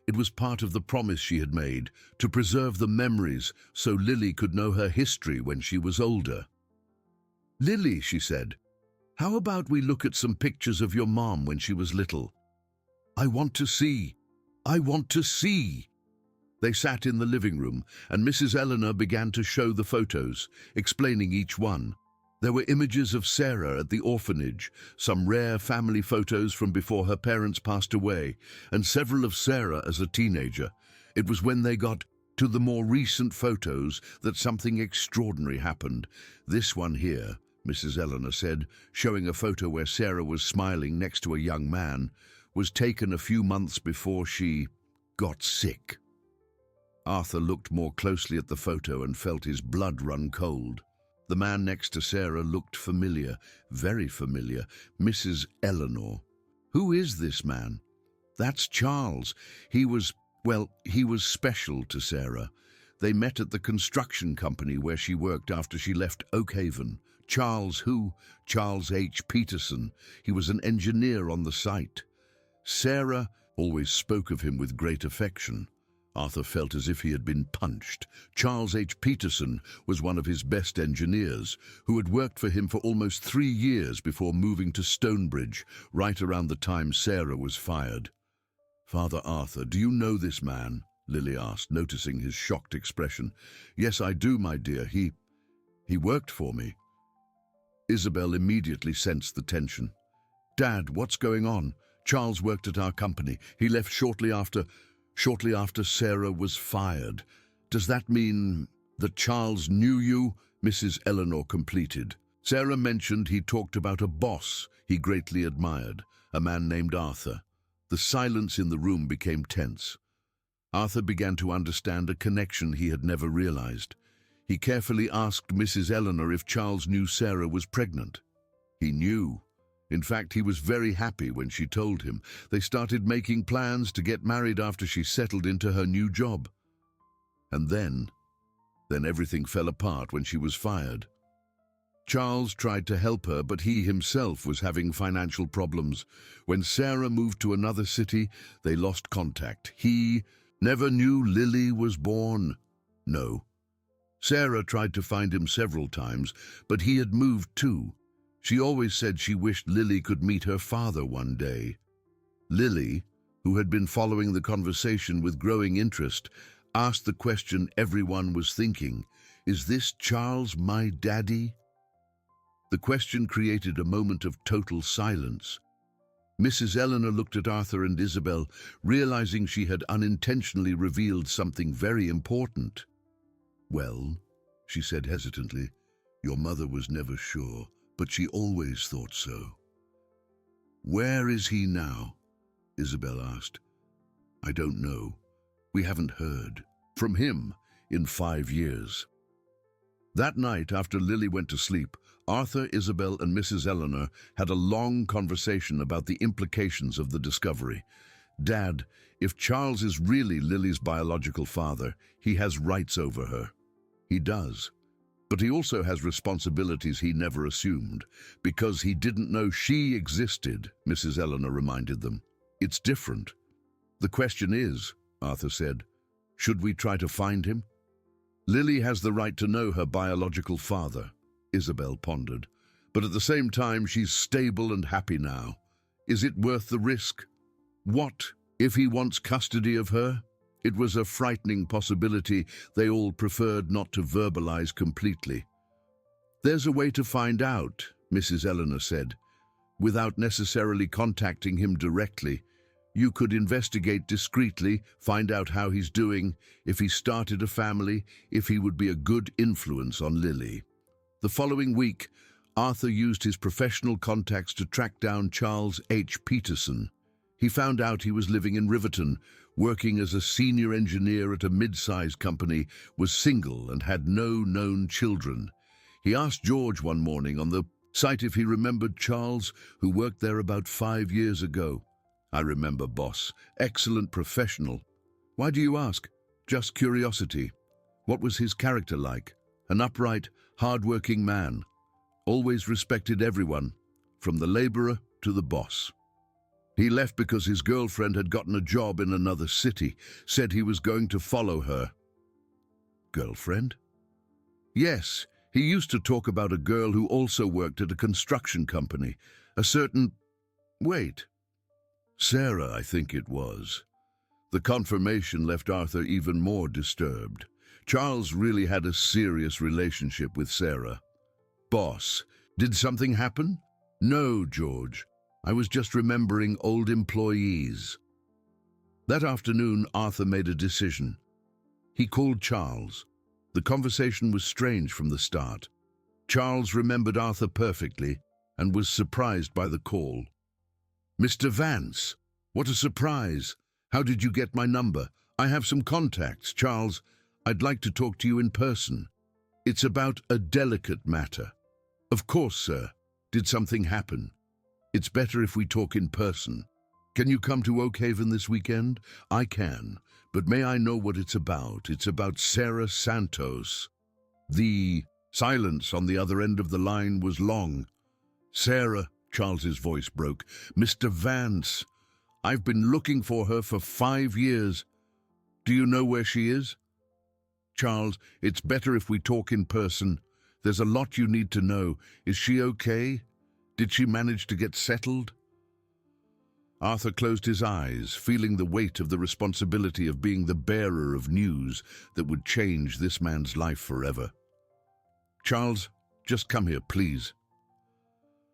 It was part of the promise she had made to preserve the memories so Lily could know her history when she was older. Lily, she said, how about we look at some pictures of your mom when she was little? I want to see. I want to see. They sat in the living room, and Mrs. Eleanor began to show the photos, explaining each one. There were images of Sarah at the orphanage, some rare family photos from before her parents passed away, and several of Sarah as a teenager. It was when they got to the more recent photos that something extraordinary happened. This one here, Mrs. Eleanor said, showing a photo where Sarah was smiling next to a young man, was taken a few months before she got sick. Arthur looked more closely at the photo and felt his blood run cold. The man next to Sarah looked familiar, very familiar. Mrs. Eleanor. Who is this man? That's Charles. He was special to Sarah. They met at the construction company where she worked after she left Oakhaven. Charles who? Charles H. Peterson. He was an engineer on the site. Sarah always spoke of him with great affection. Arthur felt as if he had been punched. Charles H. Peterson was one of his best engineers, who had worked for him for almost 3 years before moving to Stonebridge, right around the time Sarah was fired. Father Arthur, do you know this man? Lily asked, noticing his shocked expression. Yes, I do, my dear. He worked for me. Isabel immediately sensed the tension. Dad, what's going on? Charles worked at our company. He left shortly after Sarah was fired. Does that mean that Charles knew you? Mrs. Eleanor completed. Sarah mentioned he talked about a boss he greatly admired, a man named Arthur. The silence in the room became tense. Arthur began to understand a connection he had never realized. He carefully asked Mrs. Eleanor if Charles knew Sarah was pregnant. He knew. In fact, he was very happy when she told him. They started making plans to get married after she settled into her new job. And then everything fell apart when she was fired. Charles tried to help her, but he himself was having financial problems. When Sarah moved to another city, they lost contact. He never knew Lily was born. No. Sarah tried to find him several times, but he had moved too. She always said she wished Lily could meet her father one day. Lily, who had been following the conversation with growing interest, asked the question everyone was thinking, is this Charles my daddy? The question created a moment of total silence. Mrs. Eleanor looked at Arthur and Isabel, realizing she had unintentionally revealed something very important. Well, she said hesitantly, your mother was never sure, but she always thought so. Where is he now? Isabel asked. I don't know. We haven't heard from him in 5 years. That night, after Lily went to sleep, Arthur, Isabel, and Mrs. Eleanor had a long conversation about the implications of the discovery. Dad, if Charles is really Lily's biological father, he has rights over her. He does. But he also has responsibilities he never assumed, because he didn't know she existed, Mrs. Eleanor reminded them. It's different. The question is, Arthur said, should we try to find him? Lily has the right to know her biological father, Isabel pondered. But at the same time, she's stable and happy now. Is it worth the risk? What if he wants custody of her? It was a frightening possibility they all preferred not to verbalize completely. There's a way to find out, Mrs. Eleanor said. Without necessarily contacting him directly, you could investigate discreetly, find out how he's doing, if he started a family, if he would be a good influence on Lily. The following week, Arthur used his professional contacts to track down Charles H. Peterson. He found out he was living in Riverton, working as a senior engineer at a mid-sized company, was single and had no known children. He asked George one morning on the site if he remembered Charles, who worked there about 5 years ago. I remember, boss. Excellent professional. Why do you ask? Just curiosity. What was his character like? An upright, hard-working man. Always respected everyone, from the laborer to the boss. He left because his girlfriend had gotten a job in another city, said he was going to follow her. Girlfriend? Yes, he used to talk about a girl who also worked at a construction company, a certain... Wait. Sarah, I think it was. The confirmation left Arthur even more disturbed. Charles really had a serious relationship with Sarah. Boss, did something happen? No, George. I was just remembering old employees. That afternoon, Arthur made a decision. He called Charles. The conversation was strange from the start. Charles remembered Arthur perfectly and was surprised by the call. Mr. Vance, what a surprise. How did you get my number? I have some contacts, Charles. I'd like to talk to you in person. It's about a delicate matter. Of course, sir. Did something happen? It's better if we talk in person. Can you come to Oakhaven this weekend? I can, but may I know what it's about? It's about Sarah Santos. The silence on the other end of the line was long. Sarah, Charles's voice broke. Mr. Vance, I've been looking for her for 5 years. Do you know where she is? Charles, it's better if we talk in person. There's a lot you need to know. Is she okay? Did she manage to get settled? Arthur closed his eyes, feeling the weight of the responsibility of being the bearer of news that would change this man's life forever. Charles, just come here, please.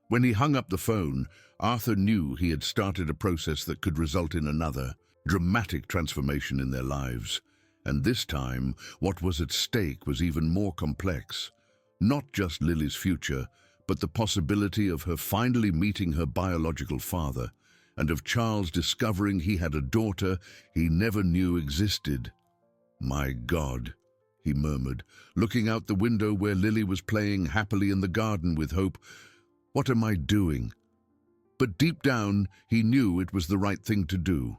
When he hung up the phone, Arthur knew he had started a process that could result in another dramatic transformation in their lives. And this time, what was at stake was even more complex. Not just Lily's future, but the possibility of her finally meeting her biological father, and of Charles discovering he had a daughter he never knew existed. My God, he murmured, looking out the window where Lily was playing happily in the garden with Hope. What am I doing? But deep down, he knew it was the right thing to do.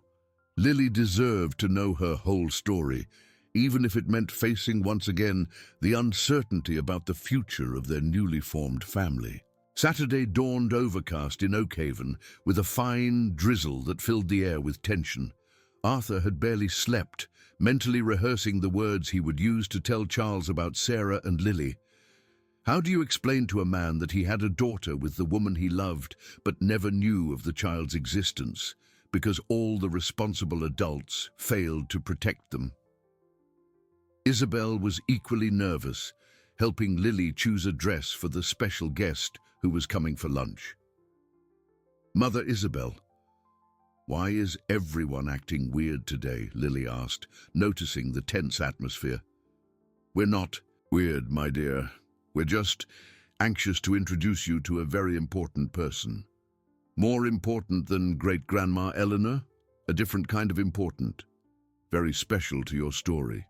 Lily deserved to know her whole story, even if it meant facing once again the uncertainty about the future of their newly formed family. Saturday dawned overcast in Oakhaven, with a fine drizzle that filled the air with tension. Arthur had barely slept, mentally rehearsing the words he would use to tell Charles about Sarah and Lily. How do you explain to a man that he had a daughter with the woman he loved, but never knew of the child's existence, because all the responsible adults failed to protect them? Isabel was equally nervous, helping Lily choose a dress for the special guest who was coming for lunch. Mother Isabel, why is everyone acting weird today? Lily asked, noticing the tense atmosphere. We're not weird, my dear. We're just anxious to introduce you to a very important person. More important than great-grandma Eleanor? A different kind of important. Very special to your story.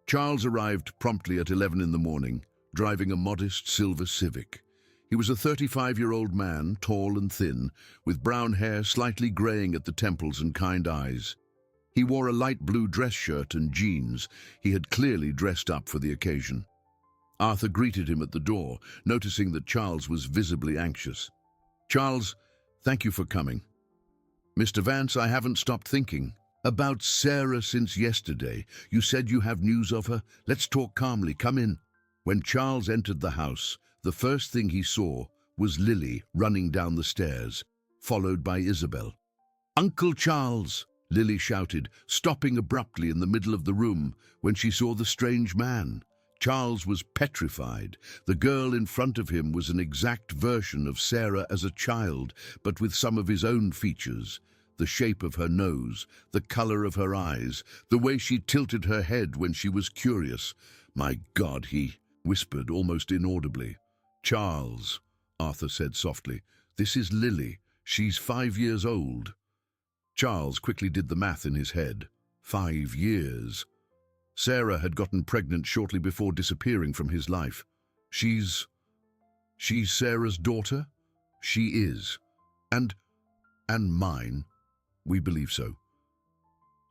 Charles arrived promptly at 11 in the morning, driving a modest silver Civic. He was a 35-year-old man, tall and thin, with brown hair slightly graying at the temples and kind eyes. He wore a light blue dress shirt and jeans. He had clearly dressed up for the occasion. Arthur greeted him at the door, noticing that Charles was visibly anxious. "Charles, thank you for coming." "Mr. Vance, I haven't stopped thinking about Sarah since yesterday. You said you have news of her. Let's talk calmly. Come in." When Charles entered the house, the first thing he saw was Lily running down the stairs, followed by Isabel. "Uncle Charles!" Lily shouted, stopping abruptly in the middle of the room when she saw the strange man. Charles was petrified. The girl in front of him was an exact version of Sarah as a child, but with some of his own features. The shape of her nose, the color of her eyes, the way she tilted her head when she was curious. "My God," he whispered almost inaudibly. "Charles," Arthur said softly, "this is Lily. She's 5 years old." Charles quickly did the math in his head. 5 years. Sarah had gotten pregnant shortly before disappearing from his life. She's Sarah's daughter? She is. And mine. We believe so.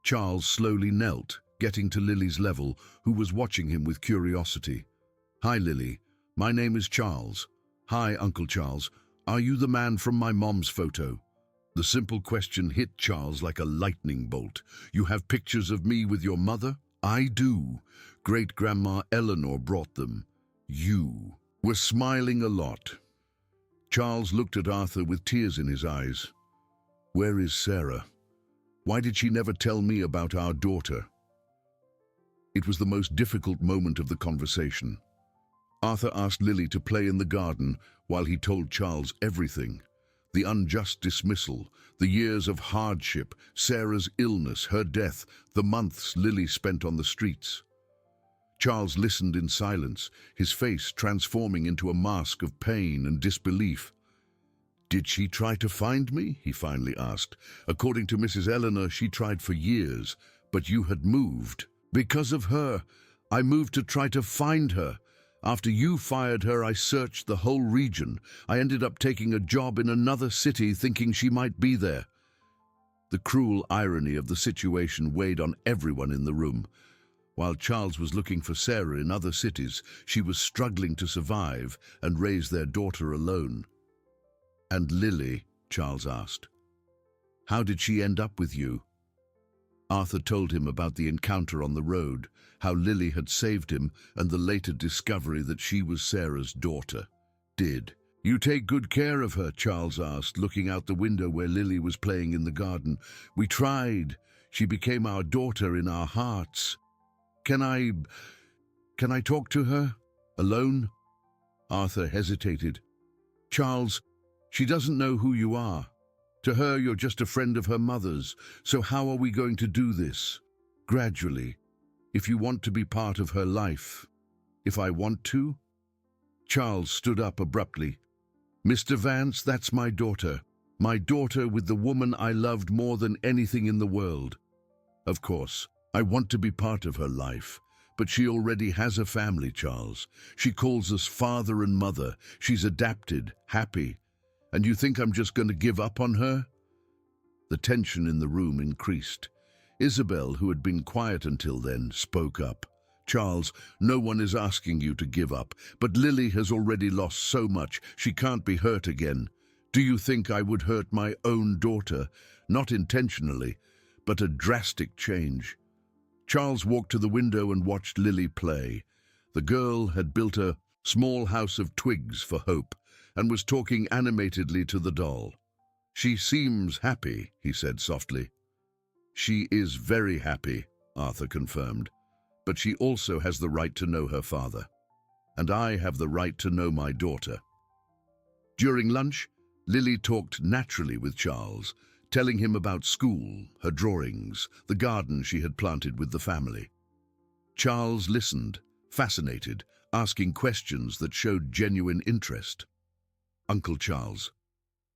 Charles slowly knelt, getting to Lily's level, who was watching him with curiosity. "Hi, Lily. My name is Charles." "Hi, Uncle Charles. Are you the man from my mom's photo?" The simple question hit Charles like a lightning bolt. "You have pictures of me with your mother?" "I do. Great-grandma Eleanor brought them." "You were smiling a lot." Charles looked at Arthur with tears in his eyes. "Where is Sarah? Why did she never tell me about our daughter?" It was the most difficult moment of the conversation. Arthur asked Lily to play in the garden while he told Charles everything. The unjust dismissal, the years of hardship, Sarah's illness, her death, the months Lily spent on the streets. Charles listened in silence, his face transforming into a mask of pain and disbelief. "Did she try to find me?" he finally asked. "According to Mrs. Eleanor, she tried for years, but you had moved." "Because of her. I moved to try to find her. After you fired her, I searched the whole region. I ended up taking a job in another city thinking she might be there." The cruel irony of the situation weighed on everyone in the room. While Charles was looking for Sarah in other cities, she was struggling to survive and raise their daughter alone. "And Lily?" Charles asked. "How did she end up with you?" Arthur told him about the encounter on the road, how Lily had saved him, and the later discovery that she was Sarah's daughter. "Did you take good care of her?" Charles asked, looking out the window where Lily was playing in the garden. "We tried. She became our daughter in our hearts." Can I talk to her? Alone?" Arthur hesitated. "Charles, she doesn't know who you are. To her, you're just a friend of her mother's. So how are we going to do this? Gradually. If you want to be part of her life. If I want to?" Charles stood up abruptly. "Mr. Vance, that's my daughter. My daughter with the woman I loved more than anything in the world. Of course, I want to be part of her life. But she already has a family, Charles. She calls us father and mother. She's adapted, happy. And you think I'm just going to give up on her?" The tension in the room increased. Isabel, who had been quiet until then, spoke up. "Charles, no one is asking you to give up, but Lily has already lost so much, she can't be hurt again. Do you think I would hurt my own daughter? Not intentionally, but a drastic change." Charles walked to the window and watched Lily play. The girl had built a small house of twigs for hope and was talking animatedly to the doll. "She seems happy," he said softly. "She is very happy," Arthur confirmed. "But she also has the right to know her father. And I have the right to know my daughter." During lunch, Lily talked naturally with Charles, telling him about school, her drawings, the garden she had planted with the family. Charles listened, fascinated, asking questions that showed genuine interest. "Uncle Charles,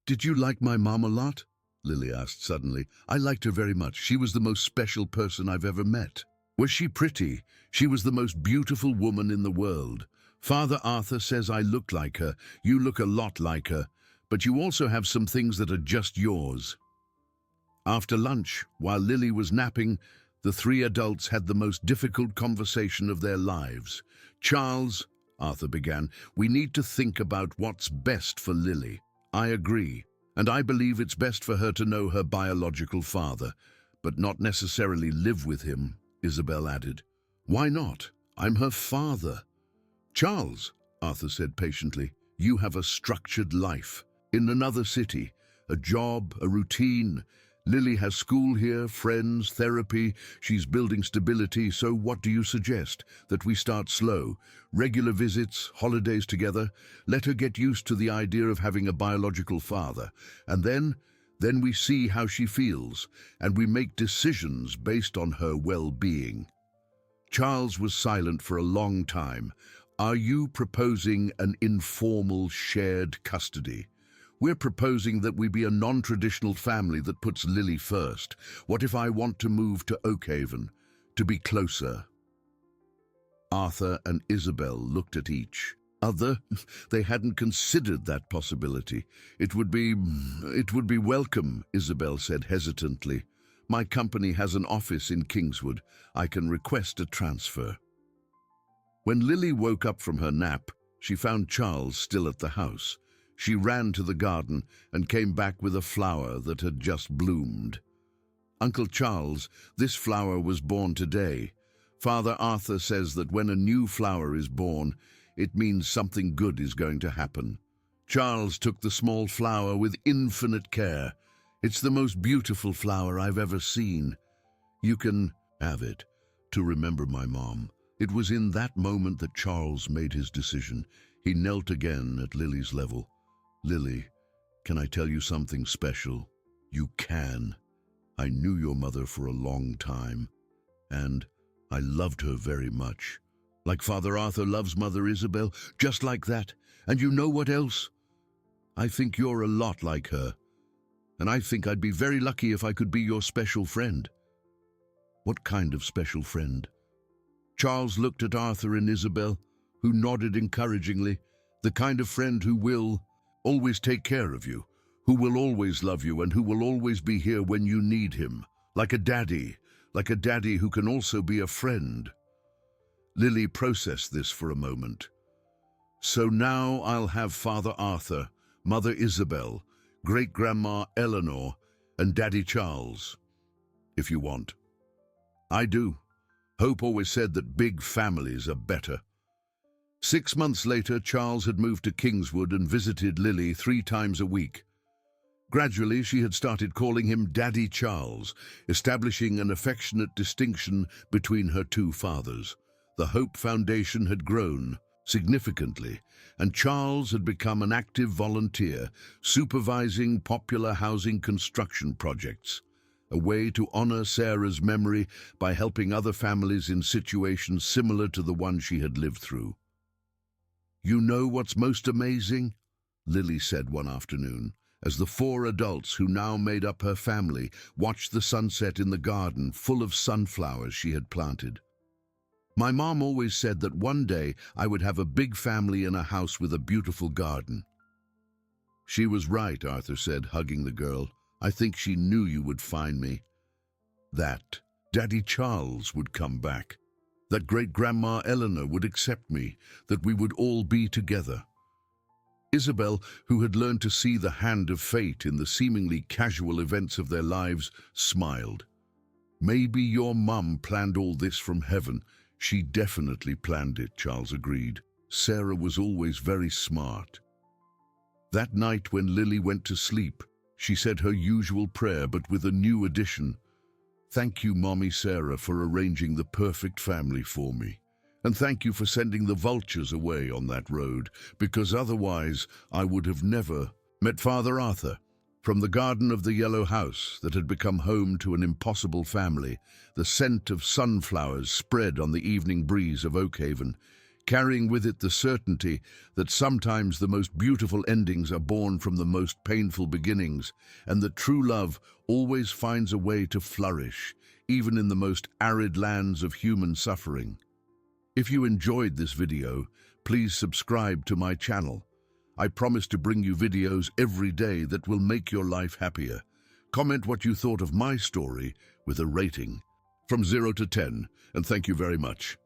did you like my mom a lot?" Lily asked suddenly. "I liked her very much. She was the most special person I've ever met." "Was she pretty?" "She was the most beautiful woman in the world. Father Arthur says I look like her. You look a lot like her. But you also have some things that are just yours." After lunch, while Lily was napping, the three adults had the most difficult conversation of their lives. "Charles," Arthur began. "We need to think about what's best for Lily." "I agree, and I believe it's best for her to know her biological father, but not necessarily live with him," Isabel added. "Why not? I'm her father." "Charles," Arthur said patiently, "you have a structured life in another city, a job, a routine. Lily has school here, friends, therapy. She's building stability, so what do you suggest? That we start slow? Regular visits, holidays together? Let her get used to the idea of having a biological father. And then we see how she feels, and we make decisions based on her well-being." Charles was silent for a long time. "Are you proposing an informal shared custody?" "We're proposing that we be a non-traditional family that puts Lily first. What if I want to move to Oakhaven, to be closer?" Arthur and Isabel looked at each other. They hadn't considered that possibility. It would be welcome," Isabel said hesitantly. "My company has an office in Kingswood. I can request a transfer." When Lily woke up from her nap, she found Charles still at the house. She ran to the garden and came back with a flower that had just bloomed. "Uncle Charles, this flower was born today. Father Arthur says that when a new flower is born, it means something good is going to happen." Charles took the small flower with infinite care. "It's the most beautiful flower I've ever seen. You can have it to remember my mom." It was in that moment that Charles made his decision. He knelt again at Lily's level. "Lily, can I tell you something special?" "You can. I knew your mother for a long time, and I loved her very much. Like Father Arthur loves Mother Isabel, just like that. And you know what else? I think you're a lot like her, and I think I'd be very lucky if I could be your special friend." "What kind of special friend?" Charles looked at Arthur and Isabel, who nodded encouragingly. "The kind of friend who will always take care of you, who will always love you, and who will always be here when you need him. Like a daddy who can also be a friend." Lily processed this for a moment. "So now I'll have Father Arthur, Mother Isabel, Great-Grandma Eleanor, and Daddy Charles, if you want." "I do. Hope always said that big families are better." 6 months later, Charles had moved to Kingswood and visited Lily 3 times a week. Gradually, she had started calling him Daddy Charles, establishing an affectionate distinction between her 2 fathers. The Hope Foundation had grown significantly, and Charles had become an active volunteer, supervising popular housing construction projects, a way to honor Sarah's memory by helping other families in situations similar to the one she had lived through. "You know what's most amazing?" Lily said one afternoon, as the 4 adults who now made up her family watched the sunset in the garden full of sunflowers she had planted. "My mom always said that one day I would have a big family in a house with a beautiful garden." "She was right," Arthur said, hugging the girl. "I think she knew you would find me. That Daddy Charles would come back. That Great-Grandma Eleanor would accept me, that we would all be together." Isabel, who had learned to see the hand of fate in the seemingly casual events of their lives, smiled. "Maybe your mum planned all this from heaven." "She definitely planned it," Charles agreed. "Sarah was always very smart." That night when Lily went to sleep, she said her usual prayer, but with a new addition. "Thank you, Mommy Sarah, for arranging the perfect family for me. And thank you for sending the vultures away on that road, because otherwise I would have never met Father Arthur." From the garden of the yellow house that had become home to an impossible family, the scent of sunflowers spread on the evening breeze of Oakhaven, carrying with it the certainty that sometimes the most beautiful endings are born from the most painful beginnings, and that true love always finds a way to flourish, even in the most arid lands of human suffering. If you enjoyed this video, please subscribe to my channel. I promise to bring you videos every day that will make your life happier. Comment what you thought of my story with a rating from 0 to 10, and thank you very much.